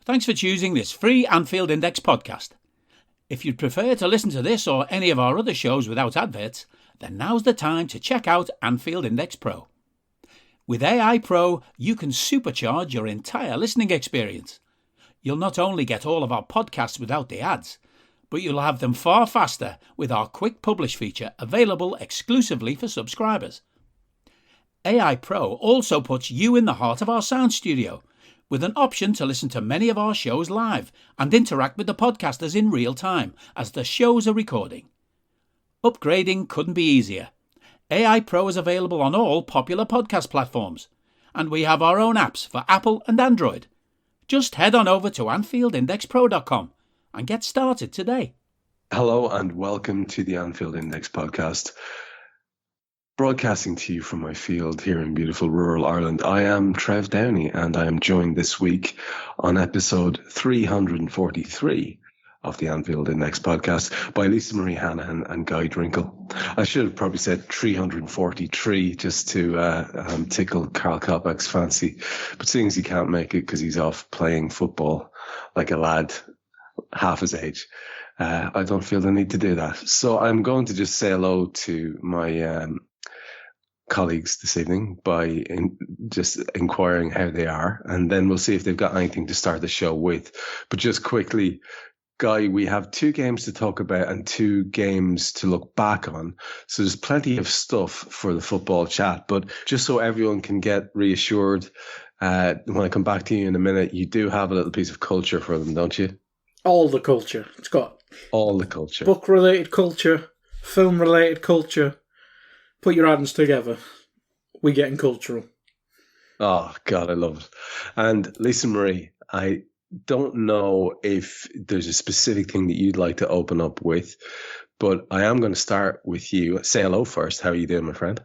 Thanks for choosing this free Anfield Index podcast. If you'd prefer to listen to this or any of our other shows without adverts, then now's the time to check out Anfield Index Pro. With AI Pro, you can supercharge your entire listening experience. You'll not only get all of our podcasts without the ads, but you'll have them far faster with our quick publish feature available exclusively for subscribers. AI Pro also puts you in the heart of our sound studio, with an option to listen to many of our shows live and interact with the podcasters in real time as the shows are recording. Upgrading couldn't be easier. AI Pro is available on all popular podcast platforms, and we have our own apps for Apple and Android. Just head on over to AnfieldIndexPro.com and get started today. Hello and welcome to the Anfield Index Podcast. Broadcasting to you from my field here in beautiful rural Ireland, I am Trev Downey, and I am joined this week on episode 343 of the Anfield Index Podcast by Lisa Marie Hanahan and Guy Drinkel. I should have probably said 343 just to tickle Carl Kopach's fancy, but seeing as he can't make it because he's off playing football like a lad half his age, I don't feel the need to do that. So I'm going to just say hello to my colleagues this evening by just inquiring how they are, and then we'll see if they've got anything to start the show with. But just quickly, Guy, we have 2 games to talk about and 2 games to look back on. So there's plenty of stuff for the football chat, but just so everyone can get reassured, when I come back to you in a minute, you do have a little piece of culture for them, don't you? All the culture. It's got all the culture. Book-related culture, film-related culture. Put your hands together. We're getting cultural. Oh, God, I love it. And Lisa Marie, I don't know if there's a specific thing that you'd like to open up with, but I am going to start with you. Say hello first. How are you doing, my friend?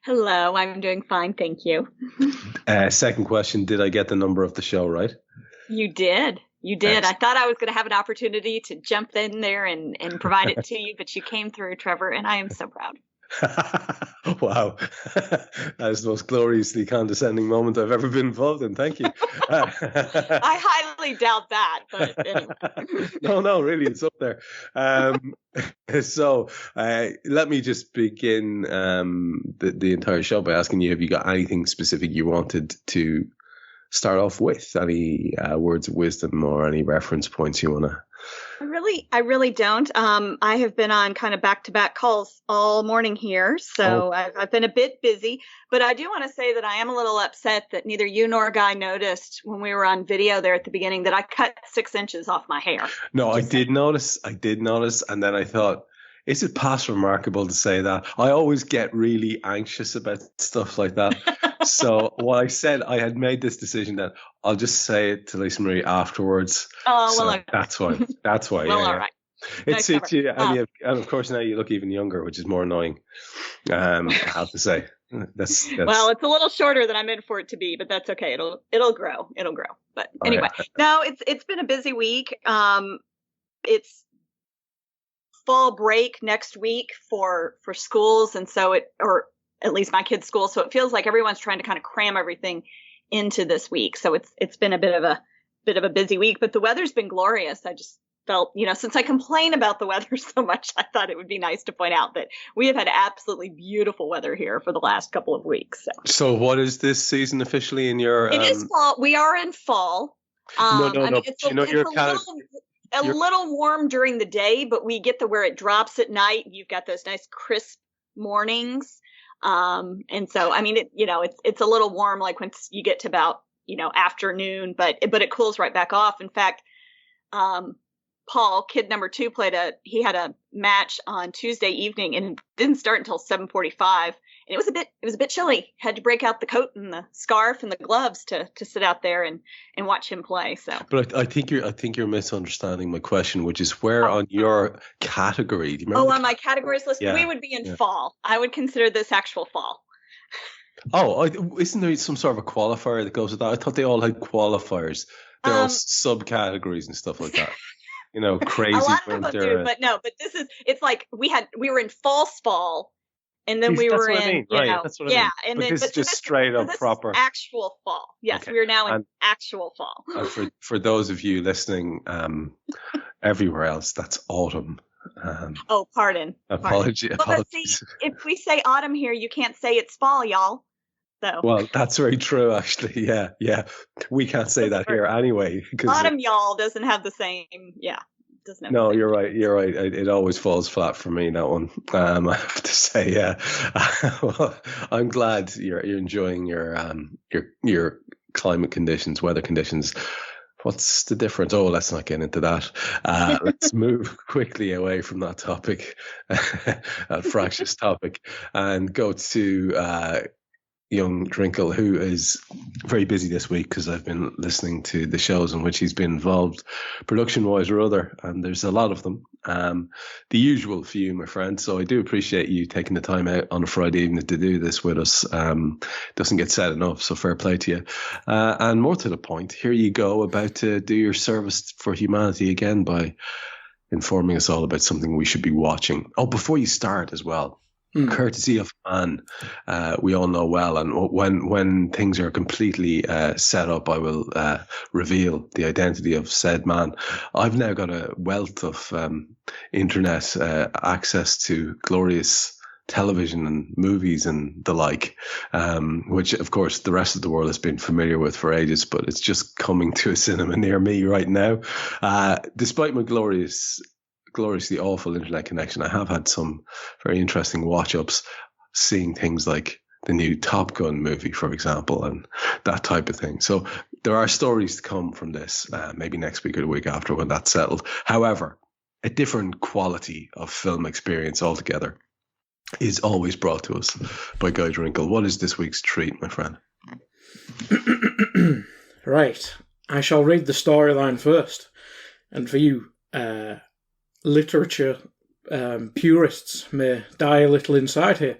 Hello, I'm doing fine, thank you. Second question, did I get the number of the show right? You did. You did. Excellent. I thought I was going to have an opportunity to jump in there and provide it to you, but you came through, Trevor, and I am so proud. Wow. That is the most gloriously condescending moment I've ever been involved in. Thank you. I highly doubt that, but anyway. No, really, it's up there. So let me just begin the entire show by asking you, have you got anything specific you wanted to start off with? Any words of wisdom or any reference points you want to? I really don't. I have been on kind of back-to-back calls all morning here, so I've been a bit busy. But I do want to say that I am a little upset that neither you nor Guy noticed when we were on video there at the beginning that I cut 6 inches off my hair. No, I did notice, and then I thought, is it past remarkable to say that? I always get really anxious about stuff like that. So what I said, I had made this decision that I'll just say it to Lisa Marie afterwards. Oh, so well, okay. That's why. Well, yeah. all right. It's you, and of course now you look even younger, which is more annoying. I have to say. That's well, it's a little shorter than I meant for it to be, but that's okay. It'll grow. But anyway, no, it's been a busy week. It's fall break next week for schools, and so or at least my kids' school. So it feels like everyone's trying to kind of cram everything into this week. So it's been a bit of a busy week, but the weather's been glorious. I just felt, since I complain about the weather so much, I thought it would be nice to point out that we have had absolutely beautiful weather here for the last couple of weeks. So what is this season officially in your? It is fall. We are in fall. No. It's a little warm during the day, but we get where it drops at night. You've got those nice crisp mornings. And so, I mean, it's a little warm, like once you get to about, afternoon, but it cools right back off. In fact, Paul, kid number 2, he had a match on Tuesday evening and didn't start until 7:45. And it was a bit chilly. Had to break out the coat and the scarf and the gloves to sit out there and watch him play. So, but I think you're misunderstanding my question, which is where on your category? Do you remember? On my categories list, we would be in fall. I would consider this actual fall. Oh, isn't there some sort of a qualifier that goes with that? I thought they all had qualifiers. They're all subcategories and stuff like that. Crazy a lot winter. Of them do, but no. But it's like we were in false fall, And then we were in, That's what I mean. And but then this is just straight up proper actual fall. Yes, okay. We are now in actual fall. For those of you listening everywhere else, that's autumn. Pardon. Apologies. But see, if we say autumn here, you can't say it's fall, y'all. So. Well, that's very true, actually. Yeah. We can't say that here anyway. Autumn, y'all, doesn't have the same. Yeah. No, you're right. It always falls flat for me, that one. I have to say, yeah. Well, I'm glad you're enjoying your climate conditions, weather conditions. What's the difference? Oh, let's not get into that. Let's move quickly away from that topic, that fractious topic, and go to young Drinkel, who is very busy this week because I've been listening to the shows in which he's been involved, production-wise or other, and there's a lot of them. The usual for you, my friend. So I do appreciate you taking the time out on a Friday evening to do this with us. Doesn't get said enough, so fair play to you. And more to the point, here you go, about to do your service for humanity again by informing us all about something we should be watching. Oh, before you start as well, courtesy of a man we all know well, and when things are completely set up, I will reveal the identity of said man. I've now got a wealth of internet access to glorious television and movies and the like, which of course the rest of the world has been familiar with for ages, but it's just coming to a cinema near me right now. Despite my gloriously awful internet connection, I have had some very interesting watch-ups, seeing things like the new Top Gun movie, for example, and that type of thing. So there are stories to come from this, maybe next week or the week after when that's settled. However, a different quality of film experience altogether is always brought to us by Guy Drinkel. What is this week's treat, my friend? Right. I shall read the storyline first. And for you, literature purists may die a little inside here.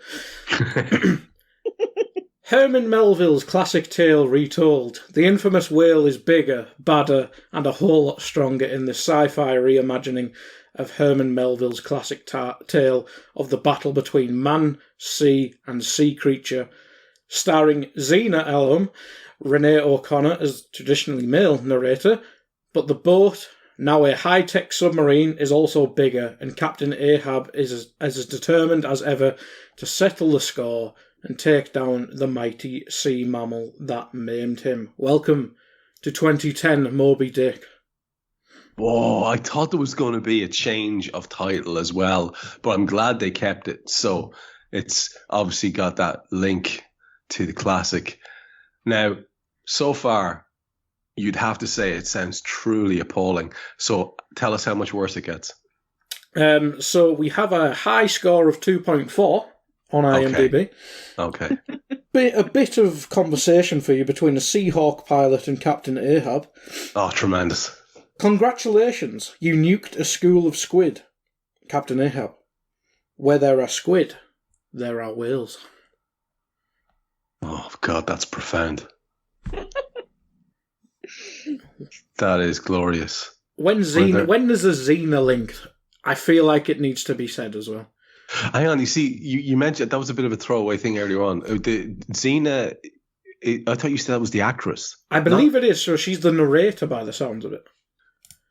Herman Melville's classic tale retold. The infamous whale is bigger, badder, and a whole lot stronger in the sci-fi reimagining of Herman Melville's classic tale of the battle between man, sea, and sea creature, starring Xena Elam, Renee O'Connor as traditionally male narrator, but the boat, now a high-tech submarine, is also bigger, and Captain Ahab is as determined as ever to settle the score and take down the mighty sea mammal that maimed him. Welcome to 2010 Moby Dick. Whoa, I thought there was going to be a change of title as well, but I'm glad they kept it. So it's obviously got that link to the classic. Now, so far, you'd have to say it sounds truly appalling. So tell us how much worse it gets. So we have a high score of 2.4 on IMDb. Okay. A bit of conversation for you between a Seahawk pilot and Captain Ahab. Oh, tremendous. Congratulations, you nuked a school of squid, Captain Ahab. Where there are squid, there are whales. Oh, God, that's profound. That is glorious. When there's a Xena link, I feel like it needs to be said as well. Hang on, you see, you mentioned that was a bit of a throwaway thing earlier on. The Xena, I thought you said that was the actress. I believe it is, so she's the narrator by the sounds of it.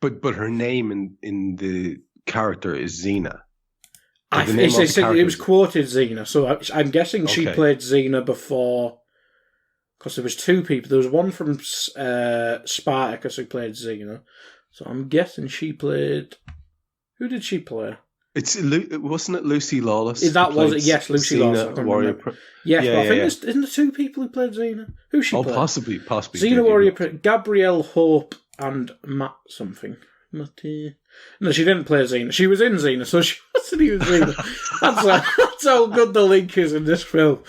But her name in the character is Xena. It was quoted Xena, so I'm guessing she played Xena before, because there was two people. There was one from Spartacus who played Xena, so I'm guessing she played. Who did she play? Wasn't it Lucy Lawless? Yes, Lucy Lawless. Warrior. Yes, but I think isn't there two people who played Xena? Who she played? Possibly. Xena Warrior, Gabrielle Hope and Matt something. No, she didn't play Xena. She was in Xena, so she wasn't even Xena. That's how good the link is in this film.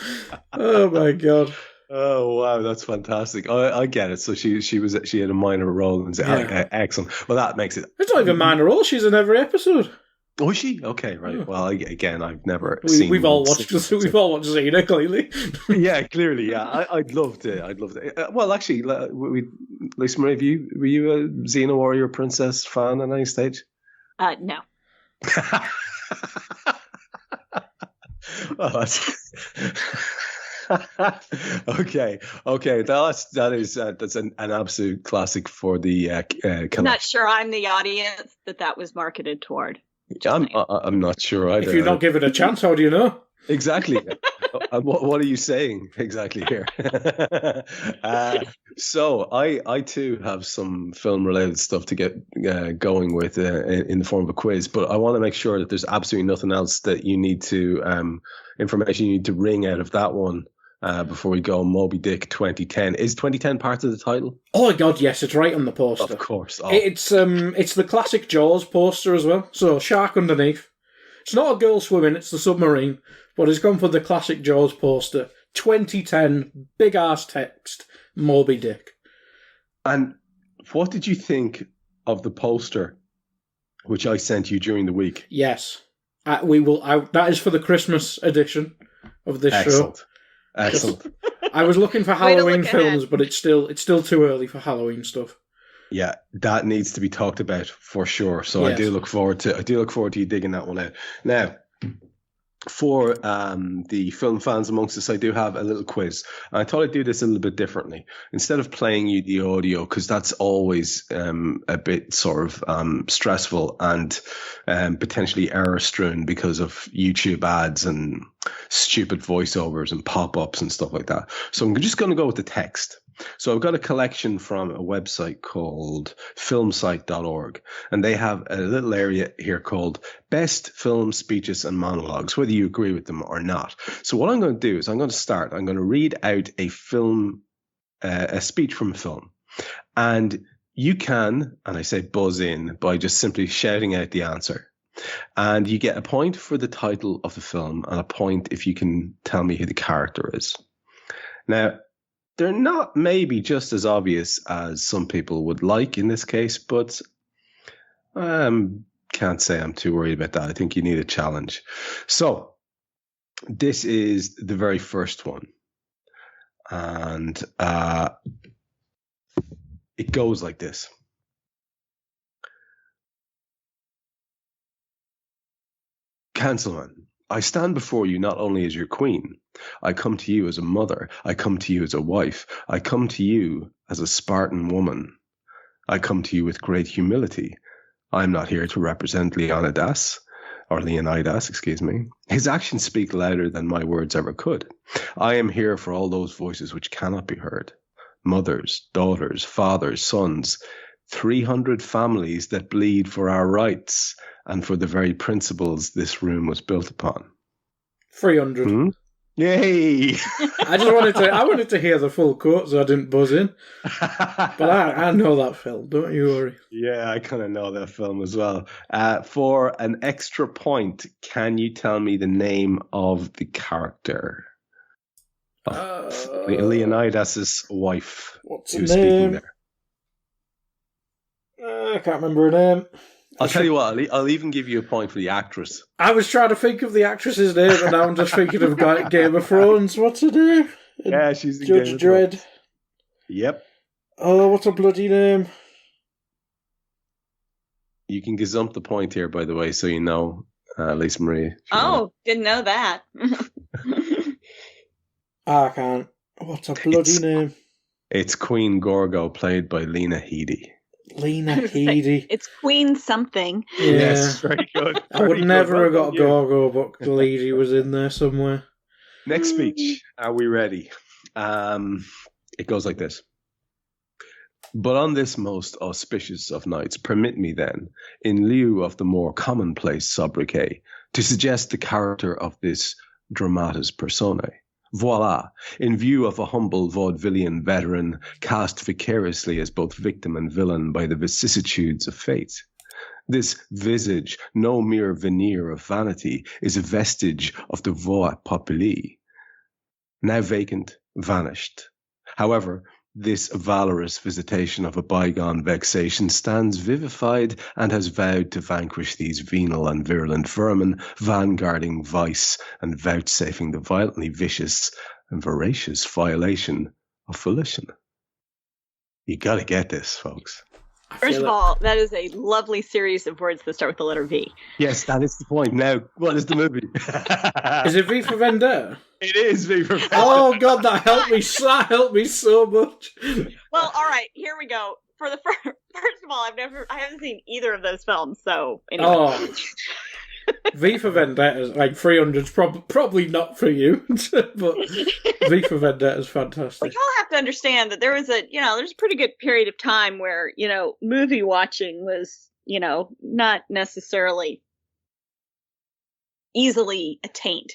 Oh my God. Oh wow, that's fantastic! I get it. So she had a minor role in excellent. Well, that makes it. It's not even a minor role. She's in every episode. Oh, is she? Okay, right. Yeah. Well, again, I've never seen. We've all watched Xena, clearly. Yeah, clearly. Yeah, I'd love it. Well, actually, Lisa Marie, were you a Xena Warrior Princess fan at any stage? No. Well, that's okay. That's an absolute classic for the. I'm not sure I'm the audience that was marketed toward. I'm not sure either. If you're not given a chance, how do you know? Exactly. What are you saying exactly here? So I too have some film related stuff to get going with in the form of a quiz, but I want to make sure that there's absolutely nothing else that you need to information you need to wring out of that one before we go. Moby Dick 2010. Is 2010 part of the title? Oh God, yes, it's right on the poster. Of course. Oh. It's the classic Jaws poster as well. So shark underneath. It's not a girl swimming, it's the submarine, but it's gone for the classic Jaws poster. 2010, big ass text, Moby Dick. And what did you think of the poster, which I sent you during the week? Yes, that is for the Christmas edition of this show. Excellent. I was looking for Halloween films, but it's still too early for Halloween stuff. Yeah, that needs to be talked about for sure. So yes. I do look forward to you digging that one out. Now, for the film fans amongst us, I do have a little quiz. And I thought I'd do this a little bit differently. Instead of playing you the audio, because that's always a bit sort of stressful and potentially error-strewn because of YouTube ads and stupid voiceovers and pop-ups and stuff like that. So I'm just going to go with the text. So I've got a collection from a website called filmsite.org, and they have a little area here called Best Film Speeches and Monologues, whether you agree with them or not. So what I'm going to do is I'm going to read out a speech from a film, and you can, and I say buzz in by just simply shouting out the answer. And you get a point for the title of the film and a point if you can tell me who the character is. Now, they're not maybe just as obvious as some people would like in this case, but can't say I'm too worried about that. I think you need a challenge. So this is the very first one. And it goes like this. Councilman, I stand before you not only as your queen. I come to you as a mother. I come to you as a wife. I come to you as a Spartan woman. I come to you with great humility. I'm not here to represent Leonidas, excuse me. His actions speak louder than my words ever could. I am here for all those voices which cannot be heard. Mothers, daughters, fathers, sons, 300 families that bleed for our rights and for the very principles this room was built upon. 300. Hmm? Yay! I wanted to hear the full quote, so I didn't buzz in. But I know that film, don't you worry. Yeah, I kind of know that film as well. For an extra point, can you tell me the name of the character? Leonidas' wife. What's her name? Speaking there. I can't remember her name. I'll tell you what, I'll even give you a point for the actress. I was trying to think of the actress's name, and now I'm just thinking of Game of Thrones. What's her name? Yeah, she's in Judge Dredd. Yep. Oh, what's her bloody name? You can gazump the point here, by the way, so you know, Lisa Marie. Oh, didn't know that. I can't. What's her bloody name? It's Queen Gorgo, played by Lena Headey. Lena Headey. It's Queen something. Yeah. Yes, very good. I would never have got Gorgo, but the lady was in there somewhere. Next speech. Are we ready? It goes like this. But on this most auspicious of nights, permit me then, in lieu of the more commonplace sobriquet, to suggest the character of this dramatis personae. Voila, in view of a humble vaudevillian veteran cast vicariously as both victim and villain by the vicissitudes of fate. This visage, no mere veneer of vanity, is a vestige of the voix populi. Now vacant, vanished. However, this valorous visitation of a bygone vexation stands vivified and has vowed to vanquish these venal and virulent vermin, vanguarding vice and vouchsafing the violently vicious and voracious violation of volition. You gotta get this, folks. First of all, that is a lovely series of words that start with the letter V. Yes, that is the point. Now, what is the movie? Is it V for Vendetta? It is V for Vendetta. Oh God, that helped me so much. Well, all right, here we go. For the first of all, I haven't seen either of those films, so anyway. Oh. V for Vendetta, like 300's probably not for you, but V for Vendetta is fantastic. Well, y'all have to understand that there's a pretty good period of time where, movie watching was, not necessarily easily attained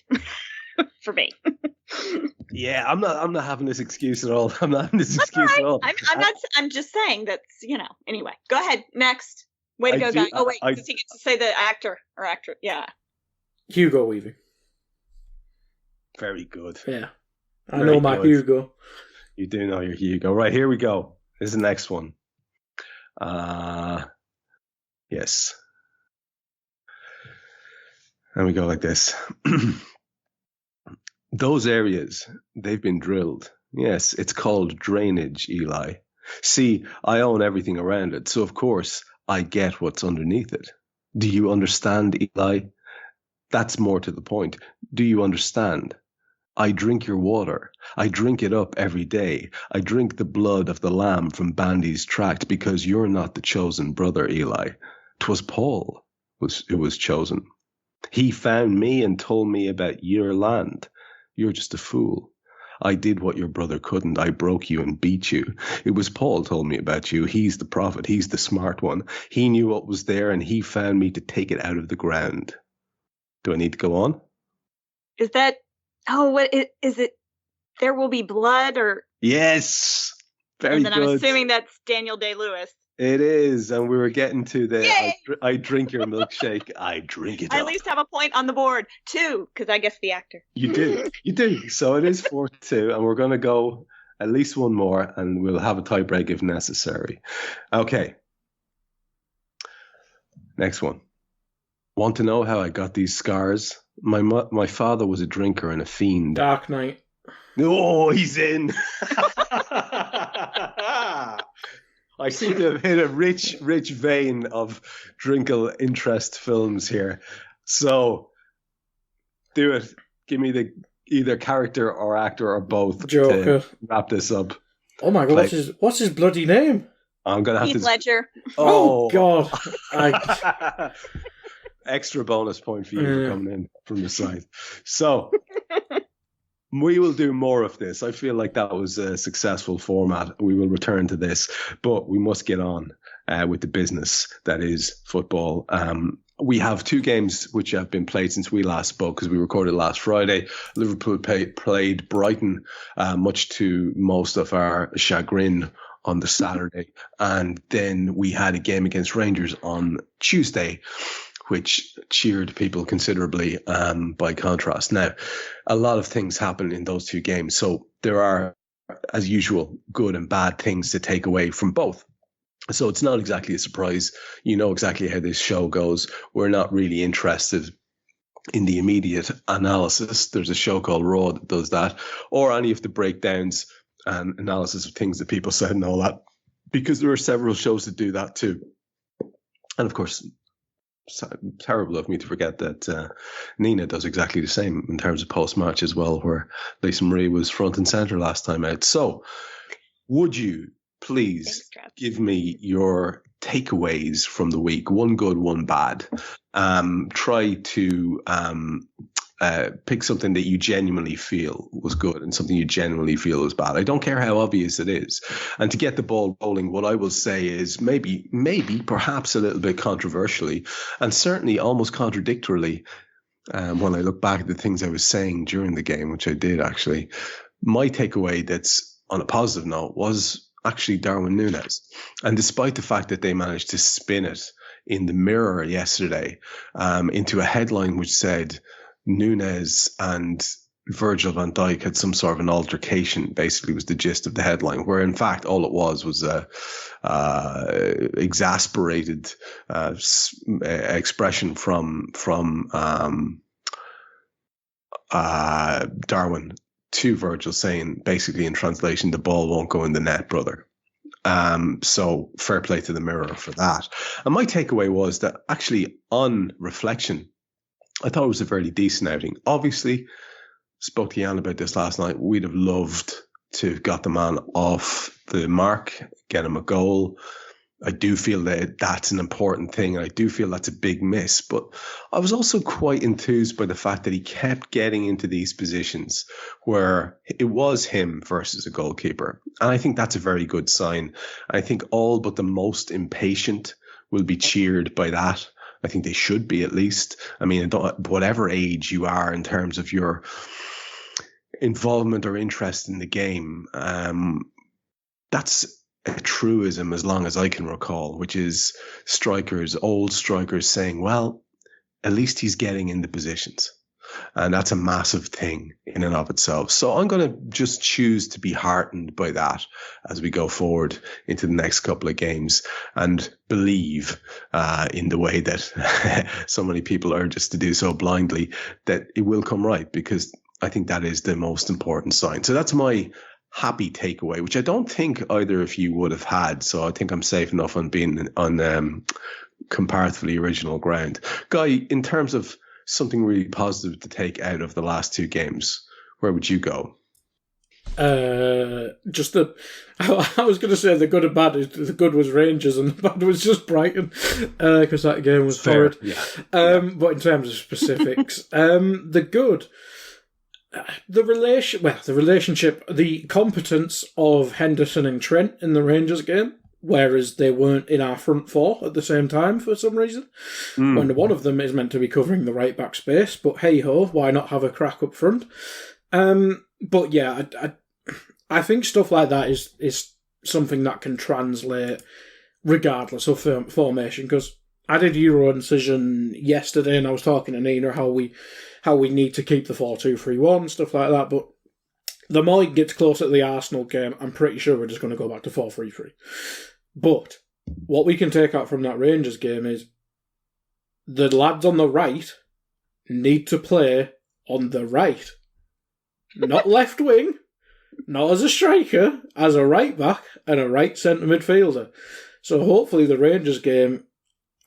for me. Yeah, I'm not having this excuse at all. I'm not having this excuse at all. I'm just saying that's, anyway. Go ahead, next. Way to go, guys. Oh, wait, does he get to say the actor or actress? Yeah. Hugo Weaving. Very good. Yeah. I know my Hugo. You do know your Hugo. Right, here we go. Here's the next one. Yes. And we go like this. Those areas, they've been drilled. Yes, it's called drainage, Eli. See, I own everything around it, so of course I get what's underneath it. Do you understand, Eli? That's more to the point. Do you understand? I drink your water. I drink it up every day. I drink the blood of the lamb from Bandy's tract because you're not the chosen brother, Eli. 'Twas Paul who was chosen. He found me and told me about your land. You're just a fool. I did what your brother couldn't. I broke you and beat you. It was Paul told me about you. He's the prophet. He's the smart one. He knew what was there and he found me to take it out of the ground. Do I need to go on? Is that, what is it? There Will Be Blood or? Yes. Very good. And then I'm assuming that's Daniel Day-Lewis. It is. And we were getting to the, I drink your milkshake. I drink it I up. at least have a point on the board. 2, because I guess the actor. You do. So it is 4-2. And we're going to go at least one more and we'll have a tie break if necessary. Okay. Next one. Want to know how I got these scars? My father was a drinker and a fiend. Dark Knight. Oh, he's in. I seem to have hit a rich vein of Drinkel interest films here. So, do it. Give me the either character or actor or both. Joker. To wrap this up. Oh my God! What's his bloody name? I'm gonna have Heath Ledger. Oh God! Extra bonus point for you for coming in from the side. So. We will do more of this. I feel like that was a successful format. We will return to this, but we must get on with the business that is football. We have 2 games which have been played since we last spoke because we recorded last Friday. Liverpool played Brighton, much to most of our chagrin on the Saturday. And then we had a game against Rangers on Tuesday, which cheered people considerably by contrast. Now, a lot of things happen in those 2 games. So there are, as usual, good and bad things to take away from both. So it's not exactly a surprise. You know exactly how this show goes. We're not really interested in the immediate analysis. There's a show called Raw that does that, or any of the breakdowns and analysis of things that people said and all that, because there are several shows that do that too. And of course, terrible of me to forget that Nina does exactly the same in terms of post-match as well, where Lisa Marie was front and center last time out. So would you please give me your takeaways from the week? One good, one bad. Try to pick something that you genuinely feel was good and something you genuinely feel is bad. I don't care how obvious it is. And to get the ball rolling, what I will say is maybe perhaps a little bit controversially and certainly almost contradictorily, when I look back at the things I was saying during the game, which I did actually, my takeaway that's on a positive note was actually Darwin Núñez. And despite the fact that they managed to spin it in the Mirror yesterday into a headline which said Núñez and Virgil van Dijk had some sort of an altercation, basically was the gist of the headline, where in fact all it was a exasperated expression from Darwin to Virgil saying, basically in translation, the ball won't go in the net, brother. So fair play to the Mirror for that. And my takeaway was that actually, on reflection, I thought it was a fairly decent outing. Obviously, spoke to Jan about this last night. We'd have loved to have got the man off the mark, get him a goal. I do feel that that's an important thing, and I do feel that's a big miss. But I was also quite enthused by the fact that he kept getting into these positions where it was him versus a goalkeeper. And I think that's a very good sign. I think all but the most impatient will be cheered by that. I think they should be, at least. I mean, whatever age you are in terms of your involvement or interest in the game, that's a truism as long as I can recall, which is old strikers saying, well, at least he's getting in the positions. And that's a massive thing in and of itself. So I'm going to just choose to be heartened by that as we go forward into the next couple of games, and believe in the way that so many people urge us to do so blindly, that it will come right, because I think that is the most important sign. So that's my happy takeaway, which I don't think either of you would have had. So I think I'm safe enough on being on comparatively original ground. Guy, in terms of something really positive to take out of the last two games, where would you go? I was going to say the good and bad. The good was Rangers and the bad was just Brighton, because that game was horrid. Yeah. But in terms of specifics, the good, the relationship, the competence of Henderson and Trent in the Rangers game, whereas they weren't in our front four at the same time for some reason. When one of them is meant to be covering the right back space, but hey ho, why not have a crack up front? But yeah, I think stuff like that is something that can translate regardless of formation, because I did Euro Incision yesterday and I was talking to Nina how we need to keep the 4-2-3-1, stuff like that, but the more it gets closer to the Arsenal game, I'm pretty sure we're just going to go back to 4-3-3. But what we can take out from that Rangers game is the lads on the right need to play on the right. Not left wing, not as a striker, as a right back and a right centre midfielder. So hopefully the Rangers game,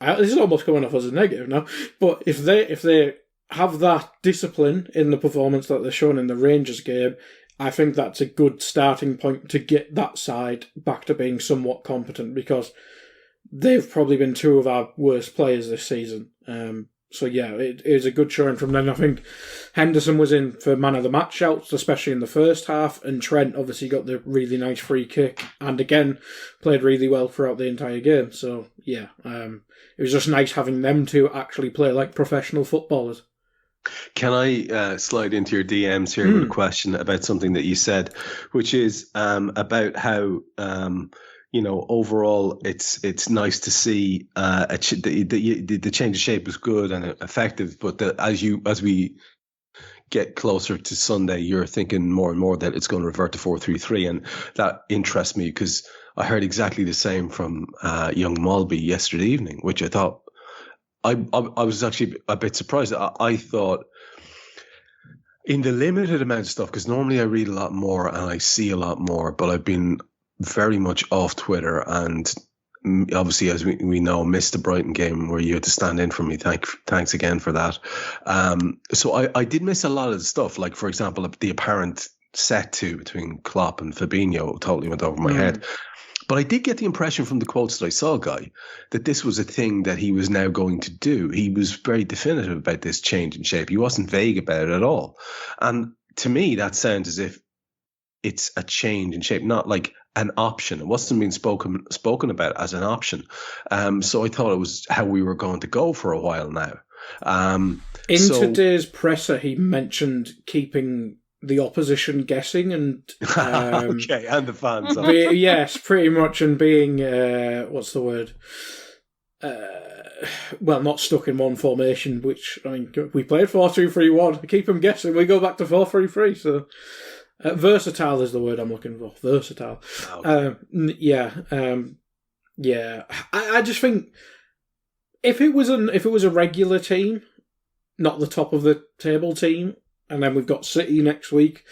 this is almost coming off as a negative now, but if they have that discipline in the performance that they're shown in the Rangers game, I think that's a good starting point to get that side back to being somewhat competent, because they've probably been two of our worst players this season. So yeah, it is a good showing from them. I think Henderson was in for man of the match shouts, especially in the first half, and Trent obviously got the really nice free kick and again played really well throughout the entire game. So yeah, it was just nice having them two actually play like professional footballers. Can I slide into your DMs here with a question about something that you said, which is about how overall it's nice to see the change of shape was good and effective, but as we get closer to Sunday, you're thinking more and more that it's going to revert to 4-3-3, and that interests me because I heard exactly the same from young Malby yesterday evening, which I thought. I was actually a bit surprised. I thought in the limited amount of stuff, because normally I read a lot more and I see a lot more, but I've been very much off Twitter and obviously, as we know, missed the Brighton game where you had to stand in for me. Thanks again for that. So I did miss a lot of the stuff, like, for example, the apparent set to between Klopp and Fabinho totally went over my head. But I did get the impression from the quotes that I saw, Guy, that this was a thing that he was now going to do. He was very definitive about this change in shape. He wasn't vague about it at all. And to me, that sounds as if it's a change in shape, not like an option. It wasn't being spoken about as an option. So I thought it was how we were going to go for a while now. Today's presser, he mentioned keeping the opposition guessing and okay, and the fans. Yes, pretty much, and being what's the word? Not stuck in one formation. Which, I mean, we played 4-2-3-1. Keep them guessing. We go back to 4-3-3. So versatile is the word I'm looking for. Versatile. Okay. I just think if it was a regular team, not the top of the table team. And then we've got City next week.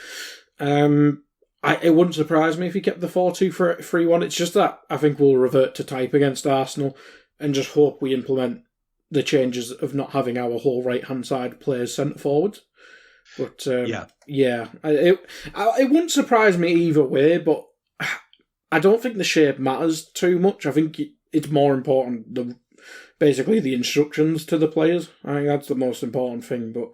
It wouldn't surprise me if he kept the 4-2-3-1. It's just that I think we'll revert to type against Arsenal and just hope we implement the changes of not having our whole right-hand side players centre forwards. But it wouldn't surprise me either way, but I don't think the shape matters too much. I think it's more important basically the instructions to the players. I think that's the most important thing. But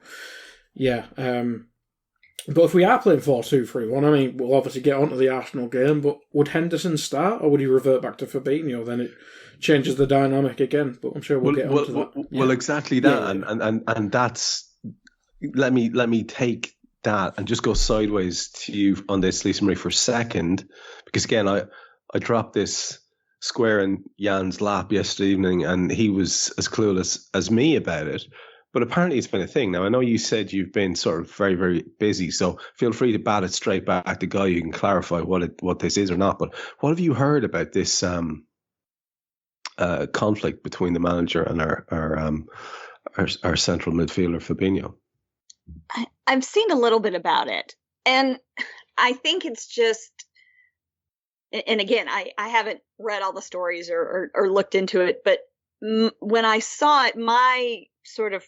yeah, but if we are playing 4-2-3-1, I mean, we'll obviously get onto the Arsenal game. But would Henderson start, or would he revert back to Fabinho? Then it changes the dynamic again. But I'm sure we'll get onto that. Well, exactly that, and that's. Let me take that and just go sideways to you on this, Lisa Marie, for a second, because again, I dropped this square in Jan's lap yesterday evening, and he was as clueless as me about it. But apparently, it's been a thing. Now, I know you said you've been sort of very, very busy, so feel free to bat it straight back to Guy. You can clarify what this is or not. But what have you heard about this conflict between the manager and our central midfielder Fabinho? I've seen a little bit about it, and I think it's just, and again, I haven't read all the stories or looked into it, but when I saw it, my sort of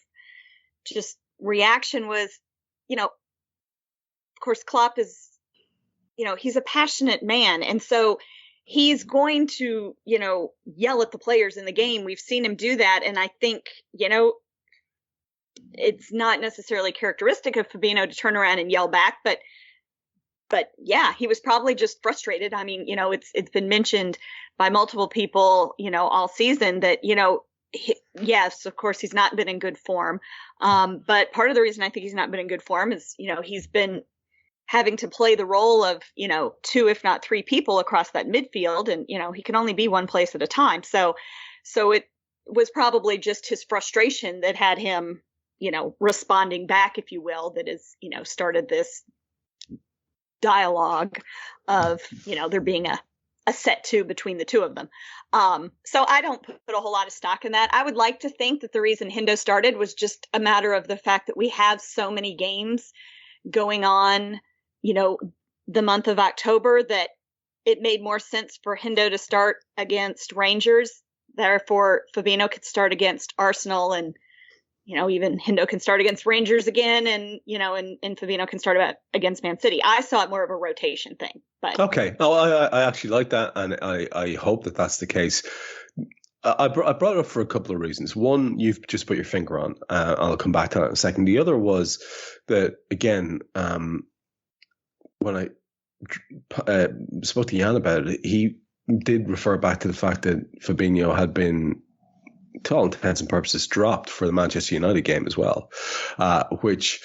just reaction was, of course, Klopp is, he's a passionate man, and so he's going to, yell at the players in the game. We've seen him do that, and I think, it's not necessarily characteristic of Fabinho to turn around and yell back, but yeah, he was probably just frustrated. I mean, it's been mentioned by multiple people, all season that, yes, of course, he's not been in good form. But part of the reason I think he's not been in good form is, he's been having to play the role of, 2, if not 3 people across that midfield. And, he can only be one place at a time. So it was probably just his frustration that had him, responding back, if you will, that has, started this dialogue of, there being a set 2 between the two of them. So I don't put a whole lot of stock in that. I would like to think that the reason Hendo started was just a matter of the fact that we have so many games going on, the month of October, that it made more sense for Hendo to start against Rangers. Therefore, Fabinho could start against Arsenal, and even Hendo can start against Rangers again, and and Fabinho can start against Man City. I saw it more of a rotation thing. But okay, I actually like that, and I hope that that's the case. I brought it up for a couple of reasons. One, you've just put your finger on. I'll come back to that in a second. The other was that, again, when I spoke to Jan about it, he did refer back to the fact that Fabinho had been, to all intents and purposes, dropped for the Manchester United game as well, which,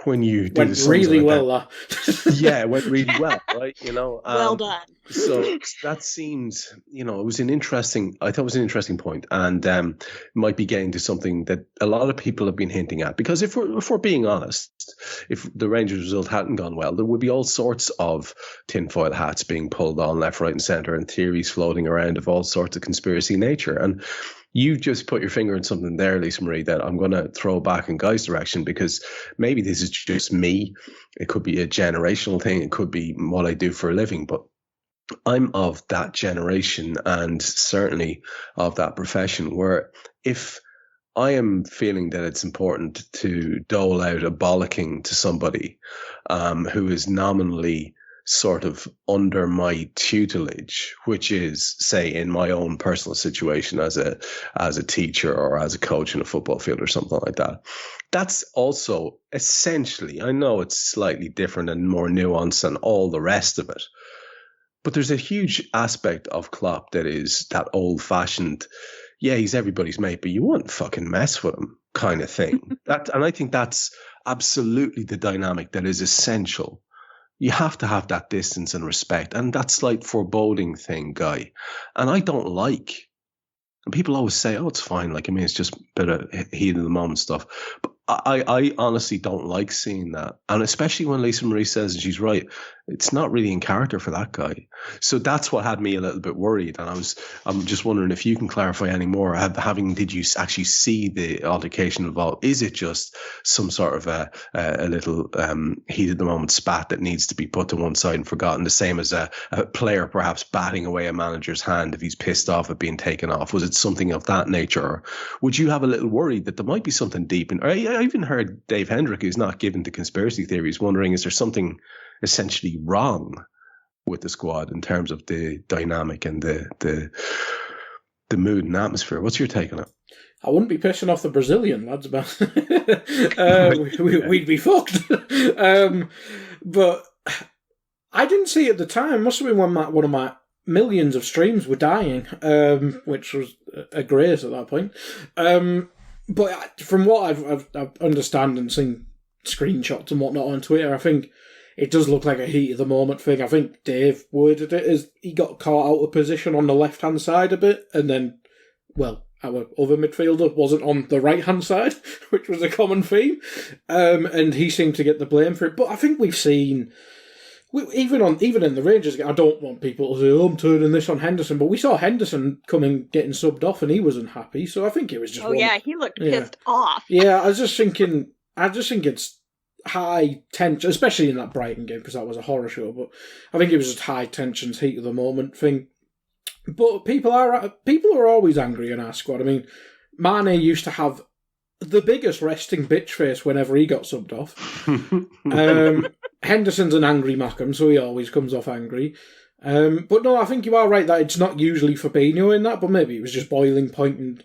when you do went really well, it went really well, right? Well done. So that seems, it was an interesting. I thought it was an interesting point, and might be getting to something that a lot of people have been hinting at. Because if we're being honest, if the Rangers result hadn't gone well, there would be all sorts of tinfoil hats being pulled on left, right, and centre, and theories floating around of all sorts of conspiracy nature. And you just put your finger on something there, Lisa Marie, that I'm going to throw back in Guy's direction, because maybe this is just me. It could be a generational thing. It could be what I do for a living. But I'm of that generation, and certainly of that profession, where if I am feeling that it's important to dole out a bollocking to somebody who is nominally sort of under my tutelage, which is, say, in my own personal situation as a teacher or as a coach in a football field or something like that. That's also essentially, I know it's slightly different and more nuanced than all the rest of it, but there's a huge aspect of Klopp that is that old-fashioned, yeah, he's everybody's mate, but you wouldn't fucking mess with him kind of thing. And I think that's absolutely the dynamic that is essential. You have to have that distance and respect, and that slight foreboding thing, Guy. And I don't like, and people always say, oh, it's fine. Like, I mean, it's just a bit of heat of the moment stuff. But I honestly don't like seeing that. And especially when Lisa Marie says, and she's right, it's not really in character for that guy. So that's what had me a little bit worried. And I'm just wondering if you can clarify any more. Did you actually see the altercation involved? Is it just some sort of a little heat of the moment spat that needs to be put to one side and forgotten, the same as a player perhaps batting away a manager's hand if he's pissed off at being taken off? Was it something of that nature? Or would you have a little worry that there might be something deep in? Or I even heard Dave Hendrick, who's not given to conspiracy theories, wondering, is there something essentially wrong with the squad in terms of the dynamic and the mood and atmosphere? What's your take on it? I wouldn't be pissing off the Brazilian lads about we'd be fucked. But I didn't see it at the time. It must have been when one of my millions of streams were dying, which was a grace at that point. But from what I've understand and seen screenshots and whatnot on Twitter, I think it does look like a heat of the moment thing. I think Dave worded it as he got caught out of position on the left-hand side a bit, and then, well, our other midfielder wasn't on the right-hand side, which was a common theme, and he seemed to get the blame for it. But I think we've seen, even in the Rangers game, I don't want people to say, oh, I'm turning this on Henderson, but we saw Henderson coming, getting subbed off, and he wasn't happy, so I think it was just... he looked pissed off. Yeah, I just think it's high tension, especially in that Brighton game, because that was a horror show, but I think it was just high tensions, heat of the moment thing. But people are always angry in our squad. I mean, Mane used to have the biggest resting bitch face whenever he got subbed off. Henderson's an angry Mackham, so he always comes off angry. But no, I think you are right that it's not usually Fabinho in that, but maybe it was just boiling point, and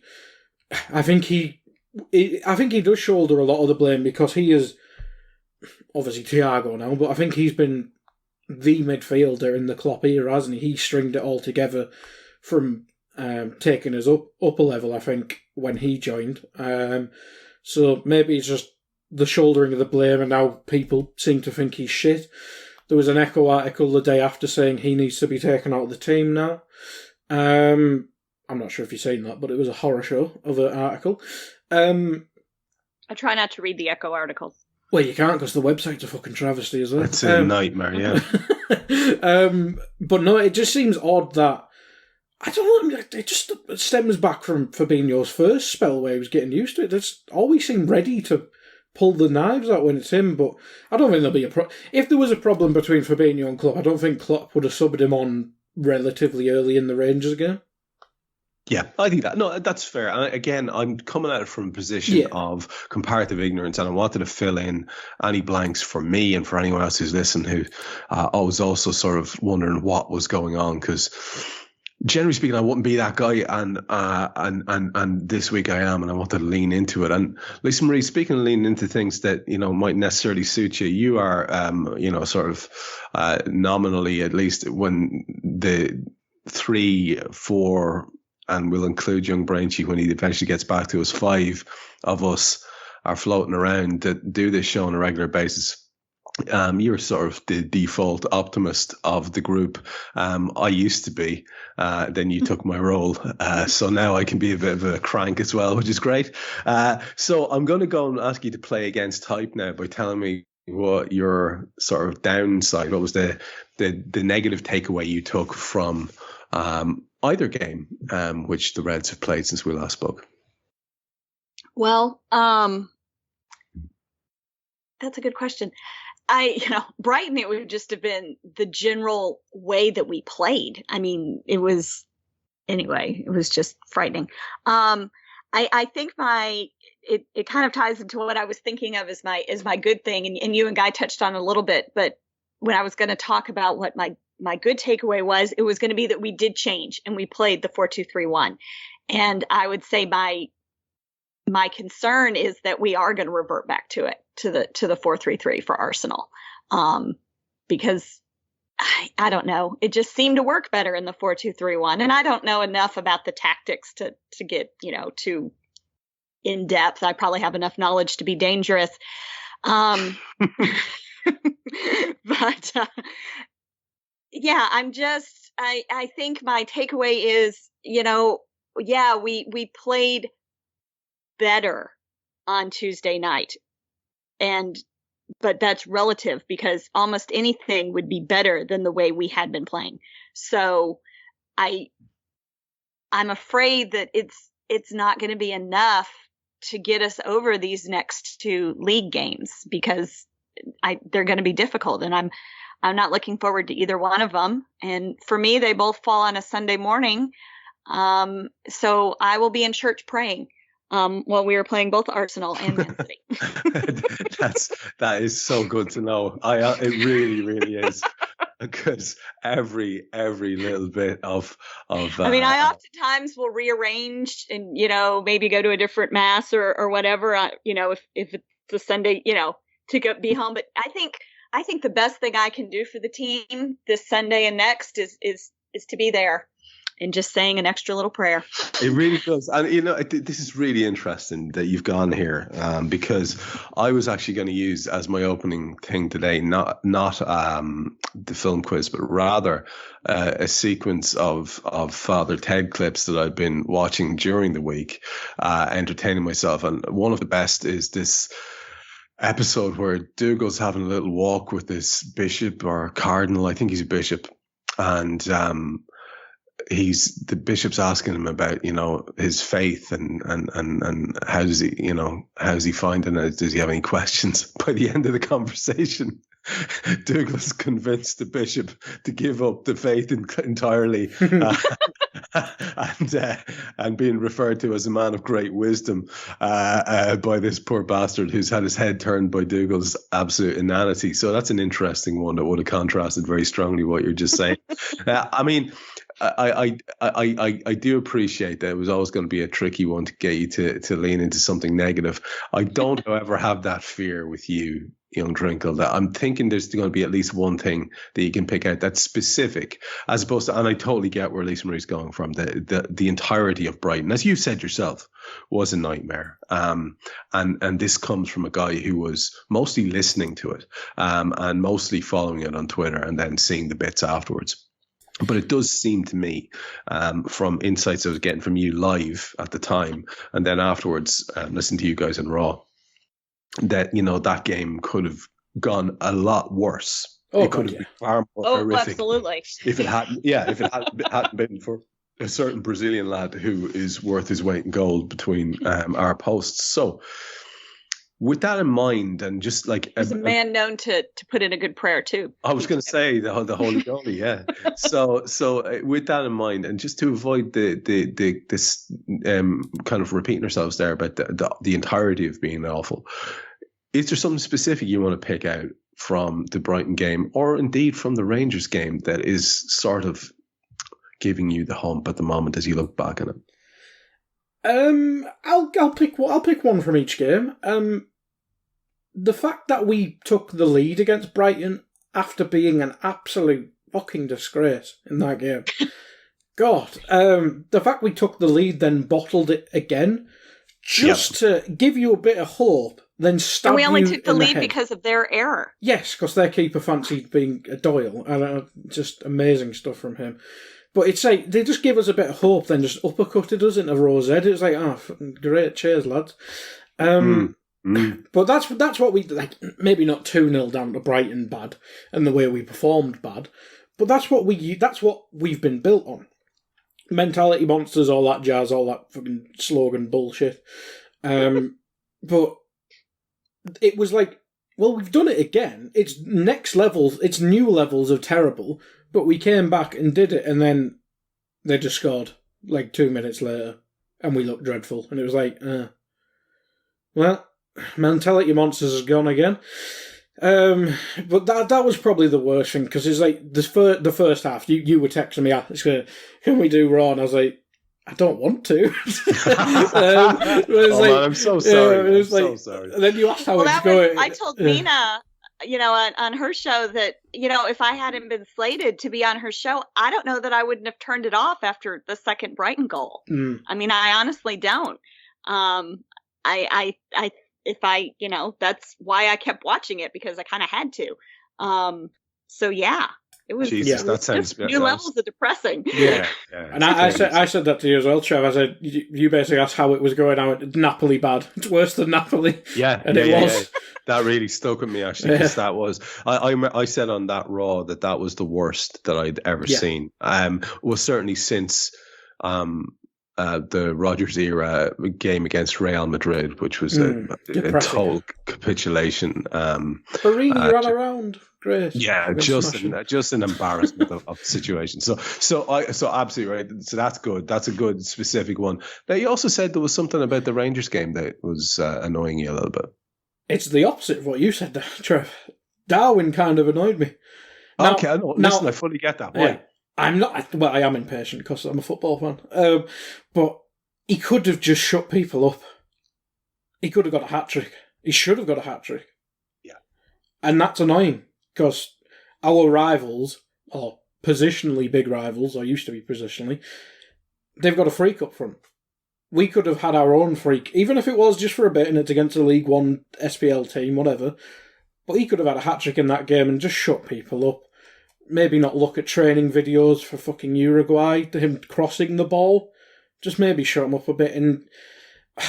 I think he does shoulder a lot of the blame because he is obviously Thiago now, but I think he's been the midfielder in the Klopp era, hasn't he? He stringed it all together from taking us up a level, I think, when he joined. So maybe it's just the shouldering of the blame, and now people seem to think he's shit. There was an Echo article the day after saying he needs to be taken out of the team now. I'm not sure if you've seen that, but it was a horror show of an article. I try not to read the Echo articles. Well, you can't because the website's a fucking travesty, isn't it? It's a nightmare, yeah. But no, it just seems odd that, I don't know, it just stems back from Fabinho's first spell where he was getting used to it. It's always seemed ready to pull the knives out when it's him, but I don't think there'll be a problem. If there was a problem between Fabinho and Klopp, I don't think Klopp would have subbed him on relatively early in the Rangers game. Yeah, I think that's fair. And again, I'm coming at it from a position of comparative ignorance, and I wanted to fill in any blanks for me and for anyone else who's listened who I was also sort of wondering what was going on, because generally speaking, I wouldn't be that guy, and this week I am, and I wanted to lean into it. And Lisa Marie, speaking of leaning into things that might necessarily suit you, you are sort of nominally, at least when the 3, 4. And we'll include young Brainchy when he eventually gets back to us, 5 of us are floating around that do this show on a regular basis. You're sort of the default optimist of the group. I used to be. Then you took my role. So now I can be a bit of a crank as well, which is great. So I'm going to go and ask you to play against type now by telling me what your sort of downside, what was the negative takeaway you took from either game, which the Reds have played since we last spoke? Well, that's a good question. Brighton, it would just have been the general way that we played. I mean, it was just frightening. I think it kind of ties into what I was thinking of as my good thing, and you and Guy touched on a little bit, but when I was going to talk about what my good takeaway was, it was going to be that we did change and we played the 4-2-3-1. And I would say my concern is that we are going to revert back to the 4-3-3 for Arsenal. Because I don't know, it just seemed to work better in the 4-2-3-1. And I don't know enough about the tactics to get, too in depth. I probably have enough knowledge to be dangerous. But I think my takeaway is, we played better on Tuesday night, and but that's relative because almost anything would be better than the way we had been playing. So I'm afraid that it's not going to be enough to get us over these next 2 league games because they're going to be difficult, and I'm not looking forward to either one of them. And for me, they both fall on a Sunday morning. So I will be in church praying while we are playing both Arsenal and Man City. That is so good to know. It really, really is. Because every little bit of I mean, I oftentimes will rearrange and, maybe go to a different mass or whatever, if it's a Sunday, to be home. But I think the best thing I can do for the team this Sunday and next is to be there and just saying an extra little prayer. It really does. And, this is really interesting that you've gone here because I was actually going to use as my opening thing today, not the film quiz, but rather a sequence of Father Ted clips that I've been watching during the week, entertaining myself. And one of the best is this episode where Dougal's having a little walk with this bishop or cardinal. I think he's a bishop. And the bishop's asking him about, his faith and how's he finding it? Does he have any questions? By the end of the conversation, Douglas convinced the bishop to give up the faith entirely and being referred to as a man of great wisdom by this poor bastard who's had his head turned by Dougal's absolute inanity. So that's an interesting one that would have contrasted very strongly what you're just saying. I mean, I do appreciate that it was always going to be a tricky one to get you to lean into something negative. I don't, however, have that fear with you, young Drinkel, that I'm thinking there's going to be at least one thing that you can pick out that's specific, as opposed to, and I totally get where Lisa Marie's going from, the entirety of Brighton, as you said yourself, was a nightmare. And this comes from a guy who was mostly listening to it and mostly following it on Twitter and then seeing the bits afterwards. But it does seem to me, from insights I was getting from you live at the time, and then afterwards, listening to you guys in Raw, that that game could have gone a lot worse. It could have been far more horrific. Absolutely. If it hadn't been for a certain Brazilian lad who is worth his weight in gold between our posts. So, with that in mind, and just like there's a man known to put in a good prayer too. I was going to say the Holy Goalie, yeah. So with that in mind, and just to avoid this kind of repeating ourselves there about the entirety of being awful, is there something specific you want to pick out from the Brighton game, or indeed from the Rangers game, that is sort of giving you the hump at the moment as you look back on it? I'll pick one from each game. The fact that we took the lead against Brighton after being an absolute fucking disgrace in that game. God, the fact we took the lead, then bottled it again, just to give you a bit of hope, then stab you in the head. And we only took the lead because of their error. Yes, because their keeper fancied being a Doyle, and just amazing stuff from him. But it's like, they just give us a bit of hope, then just uppercutted us into row Z. It was like, great, cheers, lads. But that's what we, like, maybe not 2-0 down to Brighton bad, and the way we performed bad, but that's what we've been built on. Mentality monsters, all that jazz, all that fucking slogan bullshit. But it was like, well, we've done it again. It's next levels, it's new levels of terrible. But we came back and did it, and then they just scored, like, 2 minutes later, and we looked dreadful. And it was like, well, mentality monsters has gone again. But that was probably the worst thing, because it's like, the first half, you were texting me, can we do Raw? And I was like, I don't want to. Man, I'm so sorry. So sorry. And then you asked how it's going. I told Nina, on her show that, if I hadn't been slated to be on her show, I don't know that I wouldn't have turned it off after the second Brighton goal. I mean, I honestly don't. That's why I kept watching it, because I kind of had to. So yeah. It was, Jesus, that sounds new levels of depressing. Yeah. And I said that to you as well, Trev. I said, you basically asked how it was going out. Napoli bad. It's worse than Napoli. Yeah. And it was. That really stuck with me, actually, because that was I said on that Raw that was the worst that I'd ever seen. Well, certainly since the Rodgers era game against Real Madrid, which was a total capitulation. But really ran around. Great. Yeah, just an embarrassment of the situation. So absolutely right. So that's good. That's a good specific one. Now, you also said there was something about the Rangers game that was annoying you a little bit. It's the opposite of what you said there, Trev. Darwin kind of annoyed me. Now, listen, I fully get that. Why? Yeah, I'm not. Well, I am impatient because I'm a football fan. But he could have just shut people up. He could have got a hat trick. He should have got a hat trick. Yeah, and that's annoying. Because our rivals, or positionally big rivals, or used to be positionally, they've got a freak up front. We could have had our own freak, even if it was just for a bit and it's against a League One SPL team, whatever. But he could have had a hat trick in that game and just shut people up. Maybe not look at training videos for fucking Uruguay, to him crossing the ball. Just maybe shut him up a bit. And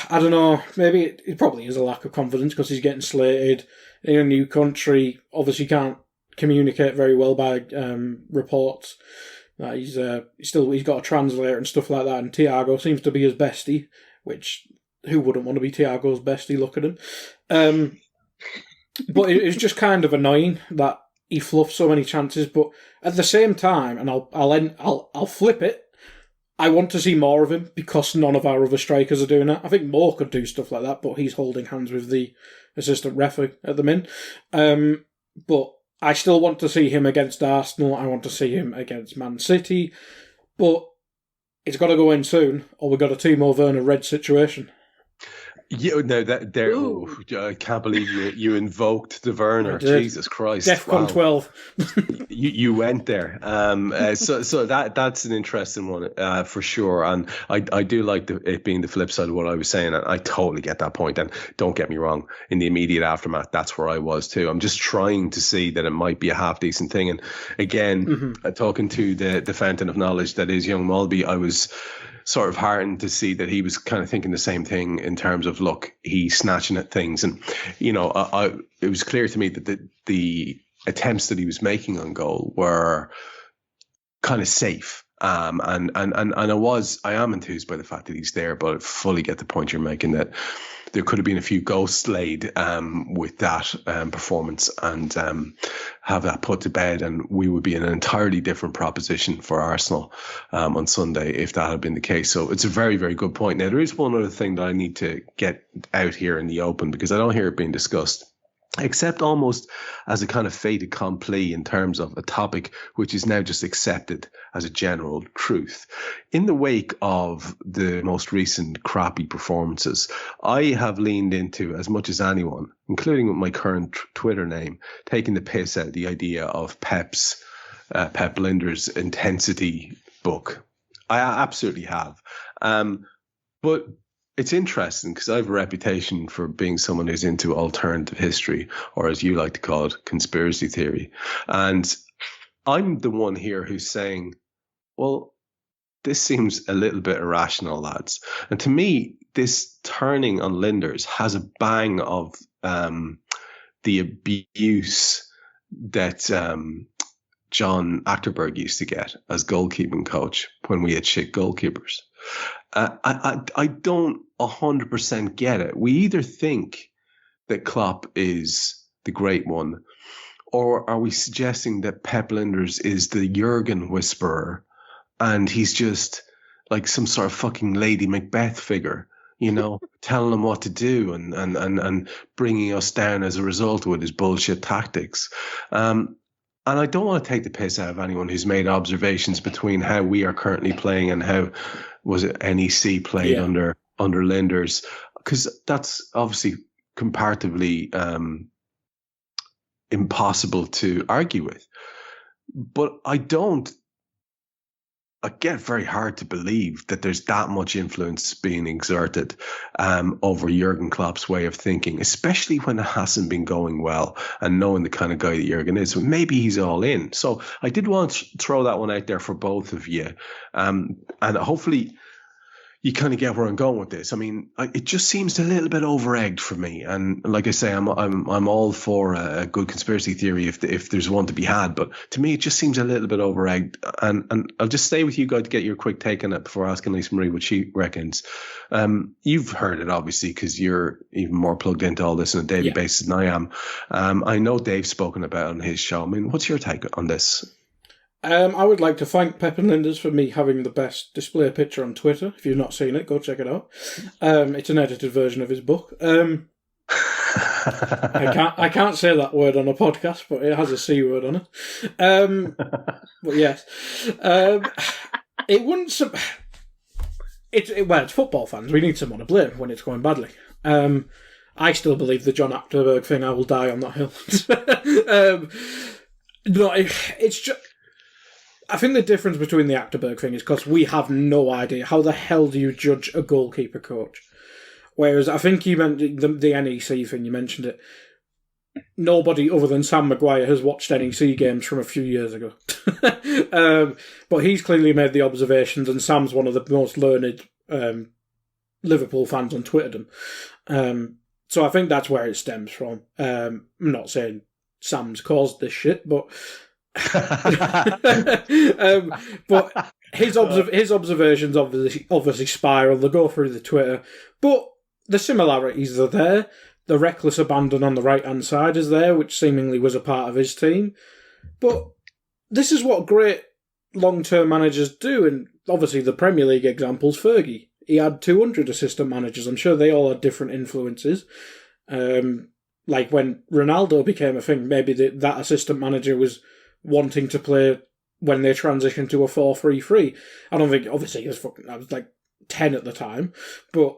I don't know, maybe it probably is a lack of confidence because he's getting slated in a new country. Obviously can't communicate very well by reports. He's got a translator and stuff like that, and Thiago seems to be his bestie, which who wouldn't want to be Thiago's bestie? Look at him. But it's just kind of annoying that he fluffed so many chances. But at the same time, and I'll flip it. I want to see more of him because none of our other strikers are doing that. I think Moore could do stuff like that, but he's holding hands with the assistant referee at the min. But I still want to see him against Arsenal. I want to see him against Man City. But it's got to go in soon, or we've got a Timo Werner red situation. Yeah, no, I can't believe you invoked the Werner. Jesus Christ! DEFCON 12. you went there. So that's an interesting one for sure, and I do like it being the flip side of what I was saying, and I totally get that point. And don't get me wrong, in the immediate aftermath, that's where I was too. I'm just trying to see that it might be a half decent thing. And again, talking to the fountain of knowledge that is young Mulby, I was sort of heartened to see that he was kind of thinking the same thing in terms of, look, he's snatching at things. And, you know, it was clear to me that the attempts that he was making on goal were kind of safe. I am enthused by the fact that he's there, but I fully get the point you're making that there could have been a few ghosts laid with that performance and have that put to bed, and we would be in an entirely different proposition for Arsenal on Sunday if that had been the case. So it's a very, very good point. Now, there is one other thing that I need to get out here in the open because I don't hear it being discussed, except almost as a kind of fait accompli in terms of a topic which is now just accepted as a general truth. In the wake of the most recent crappy performances, I have leaned into, as much as anyone, including with my current Twitter name, taking the piss out of the idea of Pep Linder's intensity book. I absolutely have. But it's interesting because I have a reputation for being someone who's into alternative history, or as you like to call it, conspiracy theory. And I'm the one here who's saying, well, this seems a little bit irrational, lads. And to me, this turning on Linders has a bang of the abuse that John Achterberg used to get as goalkeeping coach when we had shit goalkeepers. I don't 100% get it. We either think that Klopp is the great one, or are we suggesting that Pep Linders is the Jurgen whisperer and he's just like some sort of fucking Lady Macbeth figure, you know, telling them what to do and bringing us down as a result with his bullshit tactics. And I don't want to take the piss out of anyone who's made observations between how we are currently playing and how was it NEC played under Linders, because that's obviously comparatively impossible to argue with. But I get very hard to believe that there's that much influence being exerted over Jurgen Klopp's way of thinking, especially when it hasn't been going well and knowing the kind of guy that Jurgen is. So maybe he's all in. So I did want to throw that one out there for both of you. And hopefully you kind of get where I'm going with this. I mean, it just seems a little bit over-egged for me. And like I say, I'm all for a good conspiracy theory if there's one to be had. But to me, it just seems a little bit over-egged. And I'll just stay with you guys to get your quick take on it before asking Lisa Marie what she reckons. You've heard it, obviously, because you're even more plugged into all this on a daily basis than I am. I know Dave's spoken about it on his show. I mean, what's your take on this? I would like to thank Pep and Linda's for me having the best display picture on Twitter. If you've not seen it, go check it out. It's an edited version of his book. I can't say that word on a podcast, but it has a C word on it. But yes, it wouldn't. It's football fans. We need someone to blame when it's going badly. I still believe the John Achterberg thing. I will die on that hill. No, it's just. I think the difference between the Achterberg thing is because we have no idea. How the hell do you judge a goalkeeper coach? Whereas I think you meant the NEC thing, you mentioned it. Nobody other than Sam Maguire has watched NEC games from a few years ago. But he's clearly made the observations, and Sam's one of the most learned Liverpool fans on Twitter. So I think that's where it stems from. I'm not saying Sam's caused this shit, but... but his observations obviously spiral. They go through the Twitter, but the similarities are there. The reckless abandon on the right hand side is there, which seemingly was a part of his team. But this is what great long term managers do, and obviously the Premier League example's Fergie. He had 200 assistant managers. I'm sure they all had different influences. Like when Ronaldo became a thing, maybe that assistant manager was wanting to play when they transitioned to a 4-3-3. I don't think, obviously, I was like 10 at the time, but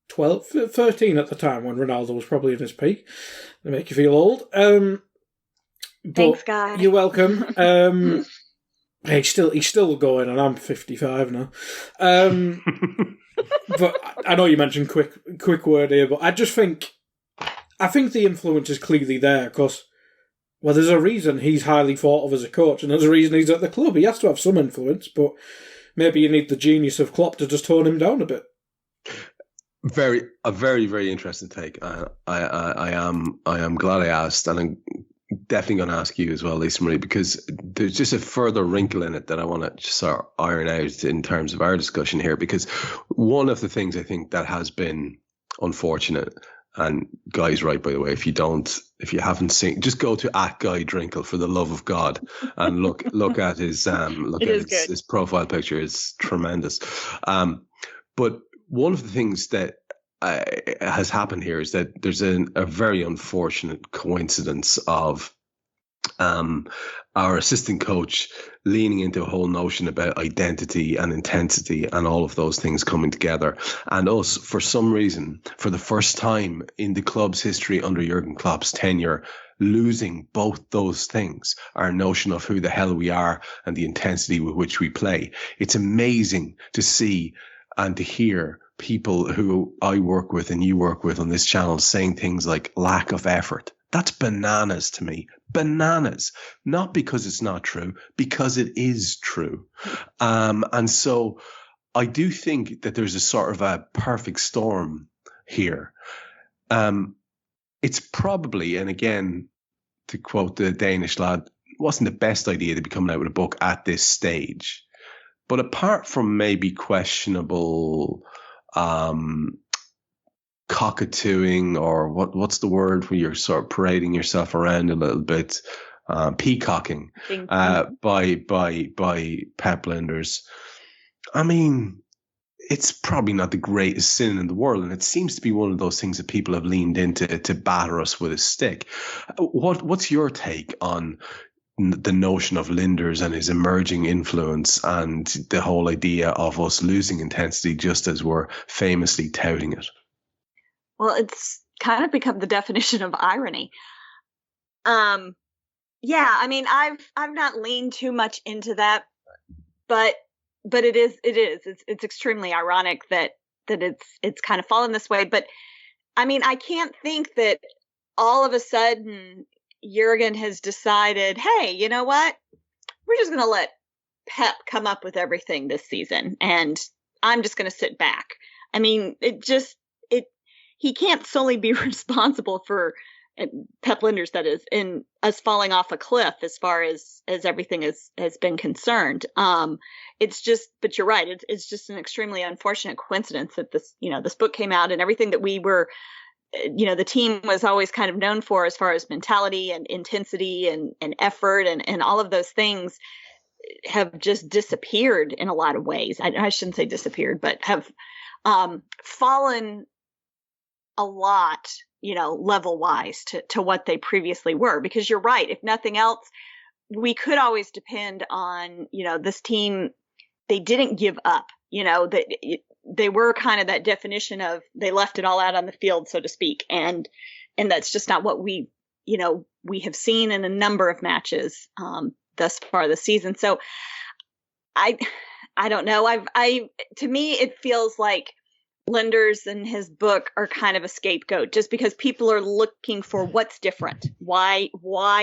12, 13 at the time when Ronaldo was probably in his peak. They make you feel old. Thanks, guys. You're welcome. He's still going, and I'm 55 now. But I know you mentioned quick word here, but I think the influence is clearly there because. Well, there's a reason he's highly thought of as a coach, and there's a reason he's at the club. He has to have some influence, but maybe you need the genius of Klopp to just tone him down a bit. A very, very interesting take. I am glad I asked, and I'm definitely going to ask you as well, Lisa Marie, because there's just a further wrinkle in it that I want to just sort of iron out in terms of our discussion here. Because one of the things I think that has been unfortunate. And Guy's right, by the way. If you haven't seen, just go to @Guy Drinkel for the love of God and look at his his profile picture. It's tremendous. But one of the things that has happened here is that there's a very unfortunate coincidence of our assistant coach leaning into a whole notion about identity and intensity and all of those things coming together, and us, for some reason, for the first time in the club's history under Jurgen Klopp's tenure, losing both those things, our notion of who the hell we are and the intensity with which we play. It's amazing to see and to hear people who I work with and you work with on this channel saying things like lack of effort. That's bananas to me. Bananas. Not because it's not true, because it is true. And so I do think that there's a sort of a perfect storm here. It's probably, and again, to quote the Danish lad, wasn't the best idea to be coming out with a book at this stage. But apart from maybe questionable cockatooing, or what's the word where you're sort of parading yourself around a little bit, peacocking by Pep Linders. I mean, it's probably not the greatest sin in the world, and it seems to be one of those things that people have leaned into to batter us with a stick. What's your take on the notion of Linders and his emerging influence and the whole idea of us losing intensity just as we're famously touting it? Well, it's kind of become the definition of irony. Yeah, I mean, I've not leaned too much into that, but it is it's extremely ironic that it's kind of fallen this way. But I mean, I can't think that all of a sudden Jurgen has decided, hey, you know what? We're just going to let Pep come up with everything this season, and I'm just going to sit back. I mean, he can't solely be responsible for Pep Lijnders, that is, in us falling off a cliff as far as everything has been concerned. It's just, but you're right. It's just an extremely unfortunate coincidence that this book came out, and everything that we were, the team was always kind of known for as far as mentality and intensity and effort and all of those things have just disappeared in a lot of ways. I shouldn't say disappeared, but have fallen a lot, level wise to what they previously were. Because you're right. If nothing else, we could always depend on, this team. They didn't give up, they were kind of that definition of they left it all out on the field, so to speak. And that's just not what we have seen in a number of matches thus far this season. So I don't know. To me, it feels like Lijnders and his book are kind of a scapegoat, just because people are looking for what's different. Why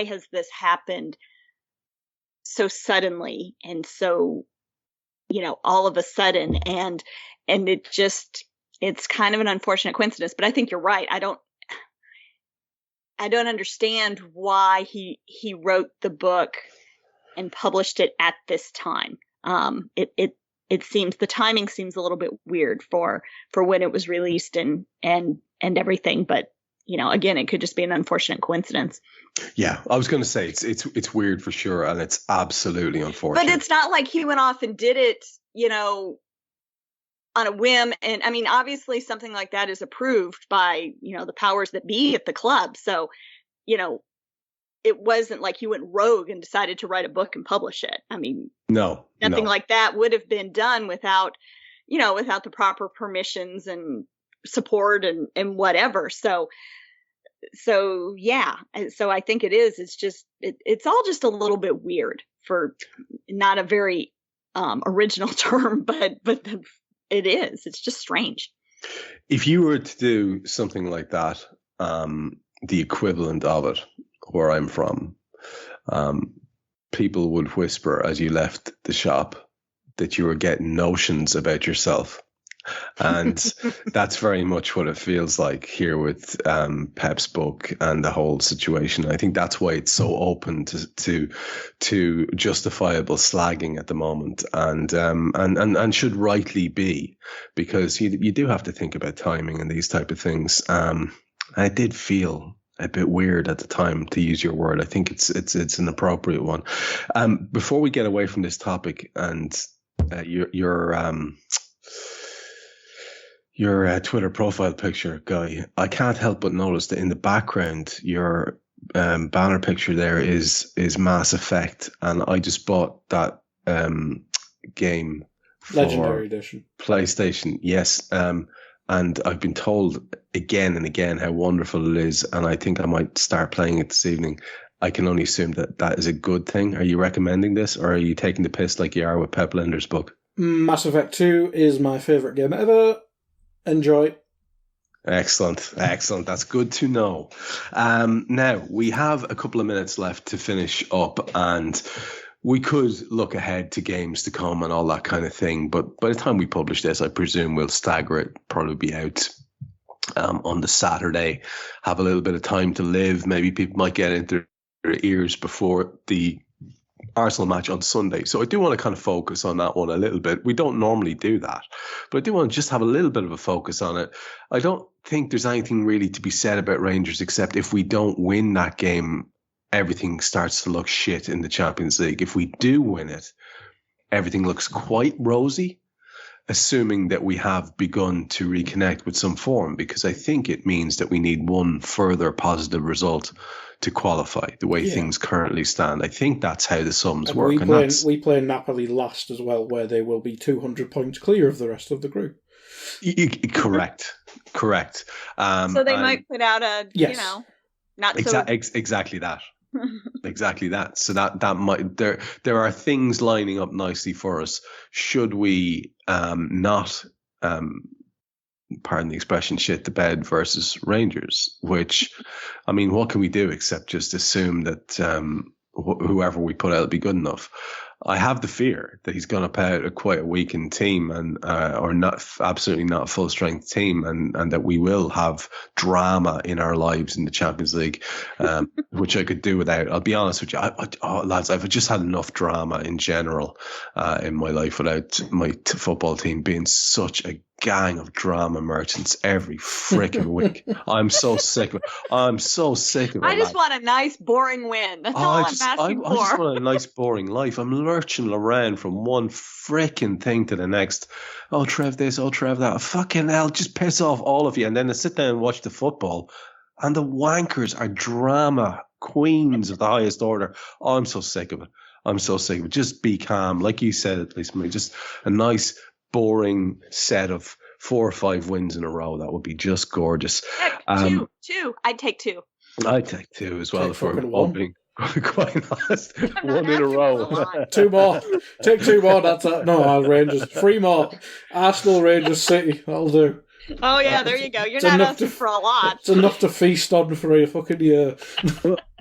has this happened so suddenly and so, all of a sudden, and it's kind of an unfortunate coincidence. But I think you're right. I don't understand why he wrote the book and published it at this time. It seems the timing seems a little bit weird for when it was released and everything. But, again, it could just be an unfortunate coincidence. Yeah, I was going to say it's weird for sure. And it's absolutely unfortunate. But it's not like he went off and did it, on a whim. And I mean, obviously something like that is approved by, the powers that be at the club. So, it wasn't like he went rogue and decided to write a book and publish it. I mean, nothing like that would have been done without the proper permissions and support and whatever. So yeah. So I think it is. It's just, it's all just a little bit weird, for not a very original term, but it is. It's just strange. If you were to do something like that, the equivalent of it, where I'm from, people would whisper as you left the shop that you were getting notions about yourself. And that's very much what it feels like here with Pep's book and the whole situation. I think that's why it's so open to justifiable slagging at the moment, and should rightly be, because you do have to think about timing and these type of things. I did feel a bit weird at the time, to use your word. I think it's an appropriate one. Before we get away from this topic and your Twitter profile picture, Guy, I can't help but notice that in the background, your banner picture there is Mass Effect, and I just bought that game for Legendary Edition PlayStation. Yes. And I've been told again and again how wonderful it is, and I think I might start playing it this evening. I can only assume that is a good thing. Are you recommending this, or are you taking the piss like you are with Pep Lijnders' book? Mass Effect 2 is my favourite game ever. Enjoy. Excellent. That's good to know. Now, we have a couple of minutes left to finish up, and we could look ahead to games to come and all that kind of thing. But by the time we publish this, I presume we'll stagger it, probably be out on the Saturday, have a little bit of time to live. Maybe people might get into their ears before the Arsenal match on Sunday. So I do want to kind of focus on that one a little bit. We don't normally do that, but I do want to just have a little bit of a focus on it. I don't think there's anything really to be said about Rangers, except if we don't win that game, everything starts to look shit in the Champions League. If we do win it, everything looks quite rosy, assuming that we have begun to reconnect with some form, because I think it means that we need one further positive result to qualify the way things currently stand. I think that's how the sums work. We play Napoli last as well, where they will be 200 points clear of the rest of the group. Correct. So they might put out a, not so... Exactly that. Exactly that. So that might, there are things lining up nicely for us. Should we not, pardon the expression, shit the bed versus Rangers, which, I mean, what can we do except just assume that whoever we put out will be good enough? I have the fear that he's going to put out quite a weakened team and or not absolutely not a full strength team, and that we will have drama in our lives in the Champions League, which I could do without. I'll be honest with you, lads, I've just had enough drama in general in my life without my football team being such a gang of drama merchants every freaking week. I'm so sick of it. I just want a nice, boring win. That's all I'm asking for. I just want a nice, boring life. I'm lurching around from one freaking thing to the next. Oh, Trev this, oh, Trev that. Fucking hell, just piss off all of you. And then I sit down and watch the football, and the wankers are drama queens of the highest order. Oh, I'm so sick of it. Just be calm. Like you said, at least, just a nice, boring set of 4 or 5 wins in a row. That would be just gorgeous. Two. I'd take 2. I'd take 2 as well if we're being quite honest. One in a row. 2 more. Take 2 more. That's it. No, Rangers. 3 more. Arsenal, Rangers, City. That'll do. Oh yeah, there you go. You're not asking for a lot. It's enough to feast on for a fucking year.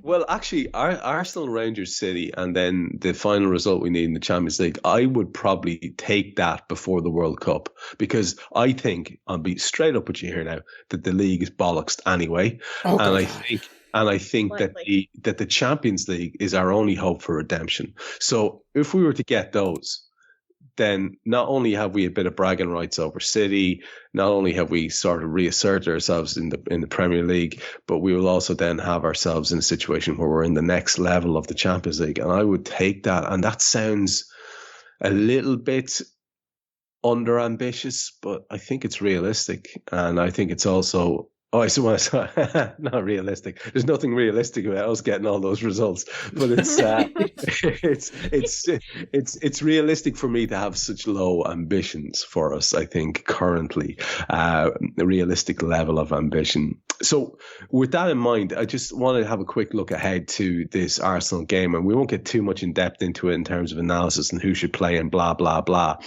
Well, actually, Arsenal, Rangers, City, and then the final result we need in the Champions League, I would probably take that before the World Cup, because I think, I'll be straight up with you here now, that the league is bollocks anyway. Oh, and I think that the Champions League is our only hope for redemption. So if we were to get those, then not only have we a bit of bragging rights over City, not only have we sort of reasserted ourselves in the Premier League, but we will also then have ourselves in a situation where we're in the next level of the Champions League. And I would take that. And that sounds a little bit under ambitious, but I think it's realistic. And I think it's also, not realistic. There's nothing realistic about us getting all those results, but it's realistic for me to have such low ambitions for us. I think currently, a realistic level of ambition. So with that in mind, I just want to have a quick look ahead to this Arsenal game, and we won't get too much in depth into it in terms of analysis and who should play and blah blah blah.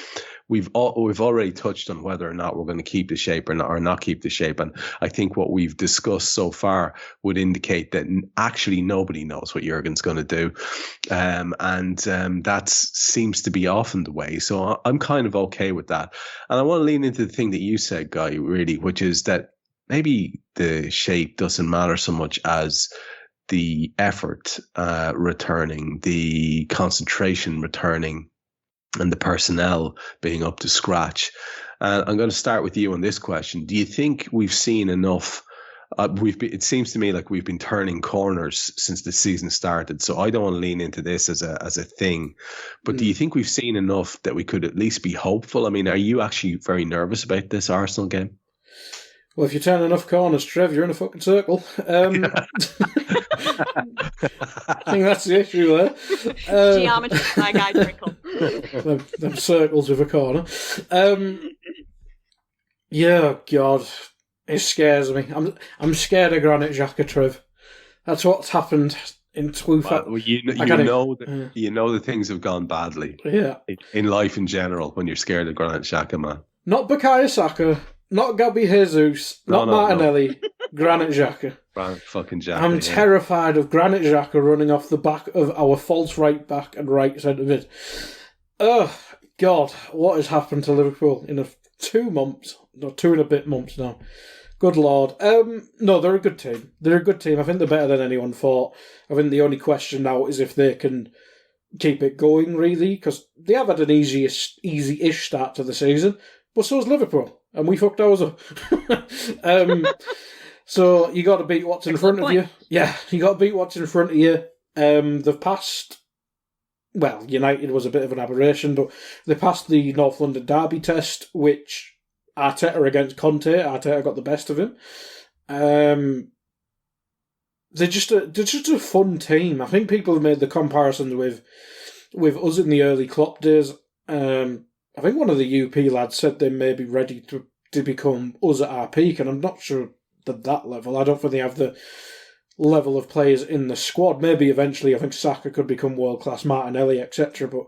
We've already touched on whether or not we're going to keep the shape or not keep the shape. And I think what we've discussed so far would indicate that actually nobody knows what Jurgen's going to do. That seems to be often the way. So I'm kind of okay with that. And I want to lean into the thing that you said, Guy, really, which is that maybe the shape doesn't matter so much as the effort returning, the concentration returning, and the personnel being up to scratch. I'm going to start with you on this question. Do you think we've seen enough? It seems to me like we've been turning corners since the season started. So I don't want to lean into this as a thing. But do you think we've seen enough that we could at least be hopeful? I mean, are you actually very nervous about this Arsenal game? Well, if you turn enough corners, Trev, you're in a fucking circle. I think that's the issue there. Geometry, my guy Drinkel. them circles with a corner. Yeah, God, it scares me. I'm scared of Granit Xhaka, Trev. That's what's happened in 2000. Well, you know that things have gone badly. Yeah, in life in general when you're scared of Granit Xhaka, man. Not Bukayo Saka. Not Gabby Jesus, not Martinelli, Granit Xhaka. Granit fucking Xhaka. I'm terrified of Granit Xhaka running off the back of our false right back and right centre mid. Oh, God, what has happened to Liverpool in 2 months? No, 2 and a bit months now. Good Lord. No, they're a good team. They're a good team. I think they're better than anyone thought. I think the only question now is if they can keep it going, really, because they have had an easy-ish start to the season, but so has Liverpool. And we fucked ours up. So you got to beat what's in front of you. Yeah, you got to beat what's in front of you. They've passed. Well, United was a bit of an aberration, but they passed the North London derby test, which Arteta against Conte. Arteta got the best of him. They're just a fun team. I think people have made the comparisons with us in the early Klopp days. I think one of the UP lads said they may be ready to become us at our peak, and I'm not sure that level. I don't think they have the level of players in the squad. Maybe eventually I think Saka could become world-class, Martinelli, etc., but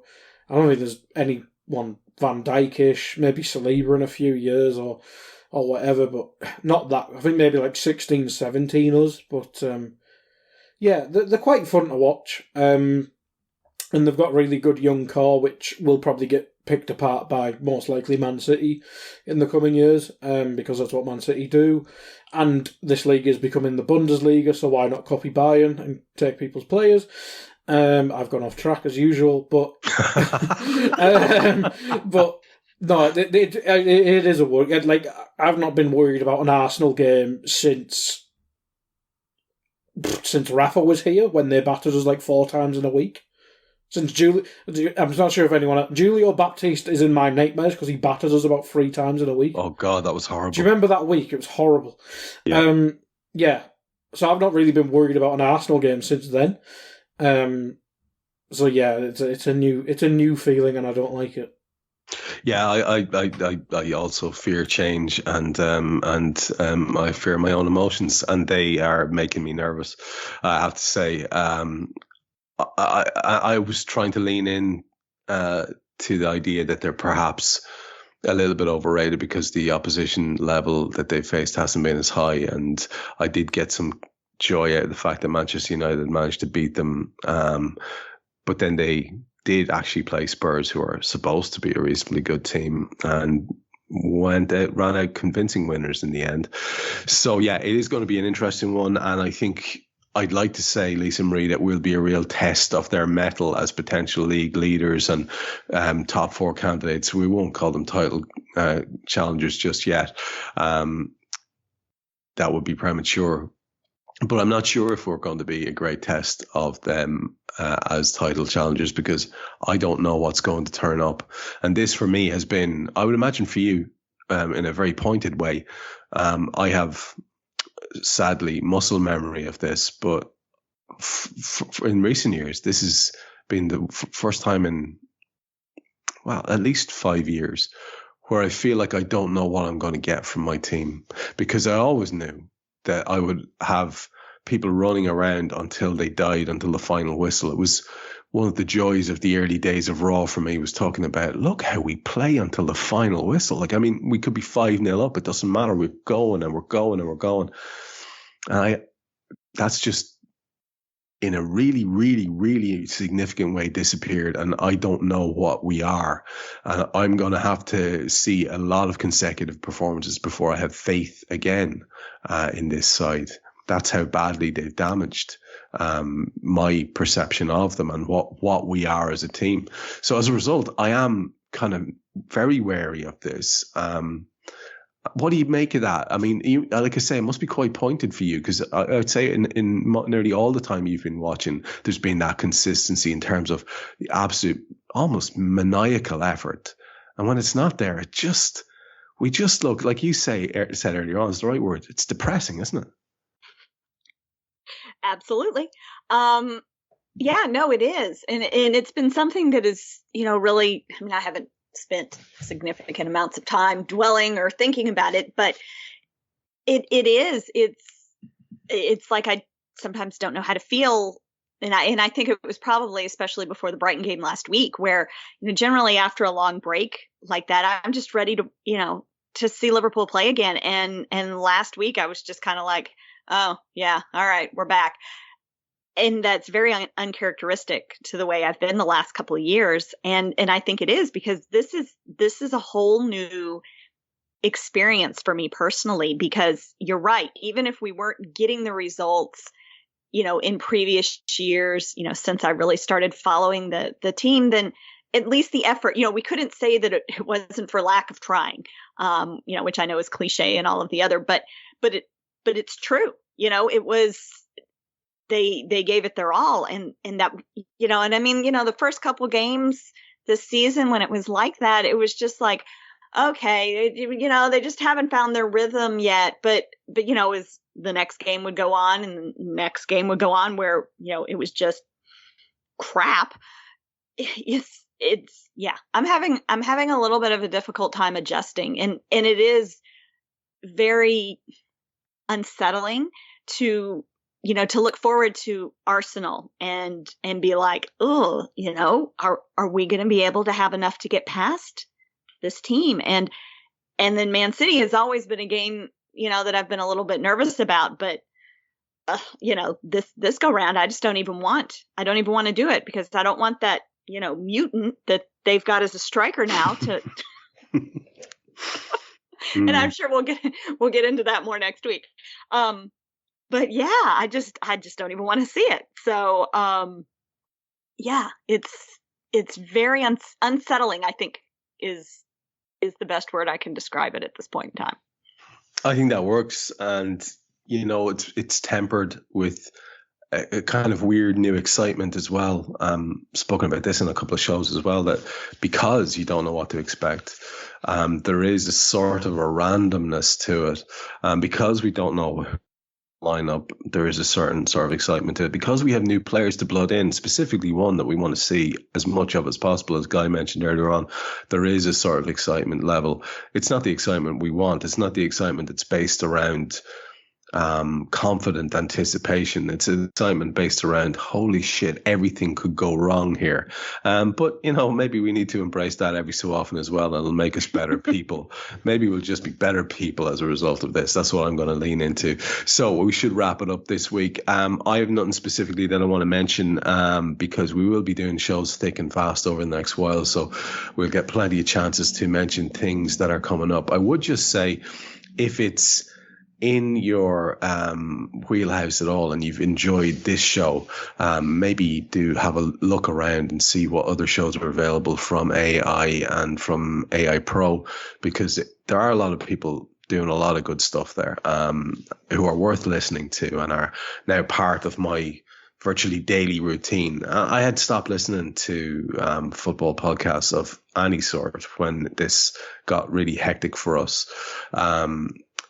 I don't think there's anyone Van Dijk-ish, maybe Saliba in a few years or whatever, but not that. I think maybe like 16, 17 us, but yeah, they're quite fun to watch. And they've got really good young core, which will probably get picked apart by most likely Man City in the coming years, because that's what Man City do. And this league is becoming the Bundesliga, so why not copy Bayern and take people's players? I've gone off track as usual, but but no, it is a worry. Like, I've not been worried about an Arsenal game since Rafa was here, when they battered us like 4 times in a week. Since I'm not sure if anyone... Julio Baptiste is in my nightmares because he battered us about 3 times in a week. Oh, God, that was horrible. Do you remember that week? It was horrible. Yeah. Yeah. So I've not really been worried about an Arsenal game since then. So yeah, it's a new feeling, and I don't like it. Yeah, I also fear change, and I fear my own emotions, and they are making me nervous. I have to say, I was trying to lean in to the idea that they're perhaps a little bit overrated because the opposition level that they faced hasn't been as high, and I did get some joy out of the fact that Manchester United managed to beat them, but then they did actually play Spurs, who are supposed to be a reasonably good team, and ran out convincing winners in the end. So yeah, it is going to be an interesting one, and I think I'd like to say, Lisa Marie, that will be a real test of their mettle as potential league leaders and top 4 candidates. We won't call them title challengers just yet. That would be premature. But I'm not sure if we're going to be a great test of them as title challengers, because I don't know what's going to turn up. And this, for me, has been, I would imagine for you, in a very pointed way, I have sadly muscle memory of this, but in recent years, this has been the first time in, well, at least 5 years where I feel like I don't know what I'm going to get from my team, because I always knew that I would have people running around until they died, until the final whistle. It was one of the joys of the early days of Raw for me, was talking about, look how we play until the final whistle. Like, I mean, we could be 5-0 up. It doesn't matter. We're going and we're going and we're going. And that's just in a really, really, really significant way disappeared. And I don't know what we are. And I'm going to have to see a lot of consecutive performances before I have faith again in this side. That's how badly they've damaged my perception of them and what we are as a team. So as a result, I am kind of very wary of this. What do you make of that? I mean, like I say, it must be quite pointed for you, because I would say in nearly all the time you've been watching, there's been that consistency in terms of the absolute, almost maniacal effort. And when it's not there, we just look, like you said earlier on, it's the right word. It's depressing, isn't it? Absolutely. Yeah, no, it is. And it's been something that is, really, I mean, I haven't spent significant amounts of time dwelling or thinking about it, but it's like I sometimes don't know how to feel. And I think it was probably, especially before the Brighton game last week, where, generally after a long break like that, I'm just ready to, to see Liverpool play again. And last week I was just kind of like, oh yeah, all right, we're back. And that's very uncharacteristic to the way I've been the last couple of years. And I think it is, because this is a whole new experience for me personally, because you're right. Even if we weren't getting the results, in previous years, since I really started following the team, then at least the effort, we couldn't say that it wasn't for lack of trying, which I know is cliche and all of the other, but it's true. It was, they gave it their all, and that, and I mean, the first couple games this season, when it was like that, it was just like, okay, they just haven't found their rhythm yet, but as the next game would go on and the next game would go on, where, it was just crap. I'm having a little bit of a difficult time adjusting, and it is very unsettling to look forward to Arsenal and be like, oh, are we going to be able to have enough to get past this team? And then Man City has always been a game, that I've been a little bit nervous about, but this go round, I don't even want to do it, because I don't want that, mutant that they've got as a striker now to. And I'm sure we'll get into that more next week. But yeah, I just don't even want to see it. So, yeah, it's very unsettling, I think is the best word I can describe it at this point in time. I think that works. And, it's tempered with a kind of weird new excitement as well. Spoken about this in a couple of shows as well, that because you don't know what to expect, there is a sort of a randomness to it. Because we don't know lineup, there is a certain sort of excitement to it. Because we have new players to blood in, specifically one that we want to see as much of as possible, as Guy mentioned earlier on, there is a sort of excitement level. It's not the excitement we want. It's not the excitement that's based around confident anticipation. It's an excitement based around, holy shit, everything could go wrong here. But maybe we need to embrace that every so often as well, and it'll make us better people. Maybe we'll just be better people as a result of this. That's what I'm going to lean into. So we should wrap it up this week. I have nothing specifically that I want to mention, because we will be doing shows thick and fast over the next while, so we'll get plenty of chances to mention things that are coming up. I would just say, if it's in your wheelhouse at all and you've enjoyed this show, maybe do have a look around and see what other shows are available from AI and from AI Pro, because there are a lot of people doing a lot of good stuff there, who are worth listening to and are now part of my virtually daily routine. I had stopped listening to football podcasts of any sort when this got really hectic for us.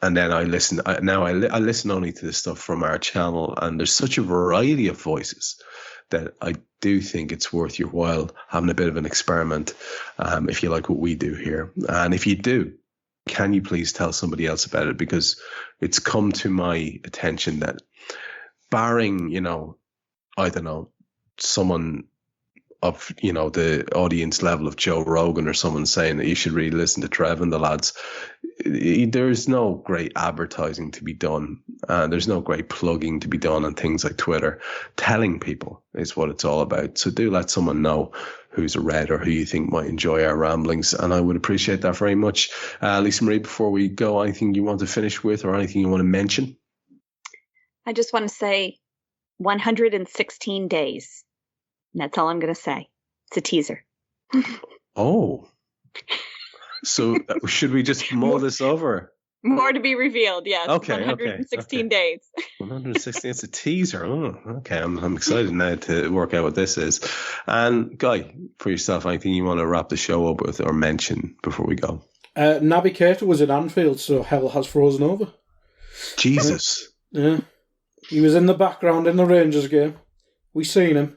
And then I listen only to the stuff from our channel, and there's such a variety of voices that I do think it's worth your while having a bit of an experiment, if you like what we do here. And if you do, can you please tell somebody else about it? Because it's come to my attention that, barring, I don't know, someone of, the audience level of Joe Rogan or someone saying that you should really listen to Trev and the lads, there's no great advertising to be done. There's no great plugging to be done on things like Twitter. Telling people is what it's all about. So do let someone know who's a Red or who you think might enjoy our ramblings, and I would appreciate that very much. Lisa Marie, before we go, anything you want to finish with or anything you want to mention? I just want to say 116 days. And that's all I'm going to say. It's a teaser. Oh. So should we just mull this over? More to be revealed, yes. Okay, 116 days. 116, it's a teaser. Oh, okay. I'm excited now to work out what this is. And Guy, for yourself, anything you want to wrap the show up with or mention before we go? Naby Keita was in Anfield, so hell has frozen over. Jesus. Yeah. He was in the background in the Rangers game. We seen him.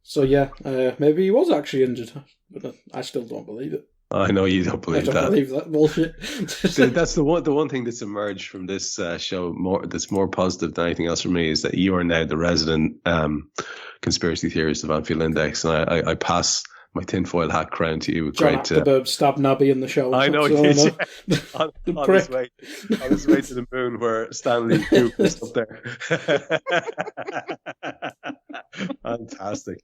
So yeah, maybe he was actually injured, but I still don't believe it. I know you don't believe that. I don't believe that bullshit. That's the one thing that's emerged from this show that's more positive than anything else for me, is that you are now the resident conspiracy theorist of Anfield Index, and I pass my tinfoil hat crown to you with John great... Atterberg stabbed Naby in the show. I know he did, yeah. on his way to the moon, where Stanley Kubrick is up there. Fantastic.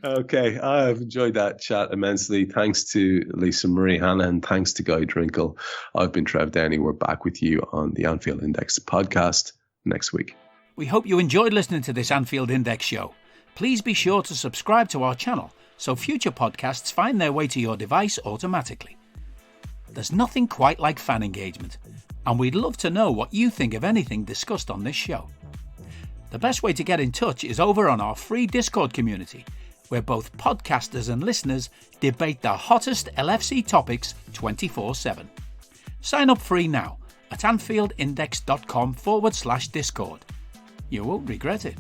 Okay, I've enjoyed that chat immensely. Thanks to Lisa Marie Hanahan, thanks to Guy Drinkel. I've been Trev Downey. We're back with you on the Anfield Index podcast next week. We hope you enjoyed listening to this Anfield Index show. Please be sure to subscribe to our channel so future podcasts find their way to your device automatically. There's nothing quite like fan engagement, and we'd love to know what you think of anything discussed on this show. The best way to get in touch is over on our free Discord community, where both podcasters and listeners debate the hottest LFC topics 24/7. Sign up free now at AnfieldIndex.com/Discord. You won't regret it.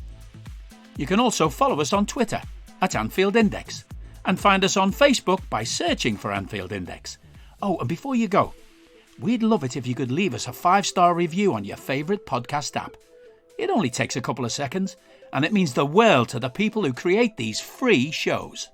You can also follow us on Twitter at Anfield Index, and find us on Facebook by searching for Anfield Index. Oh, and before you go, we'd love it if you could leave us a 5-star review on your favourite podcast app. It only takes a couple of seconds, and it means the world to the people who create these free shows.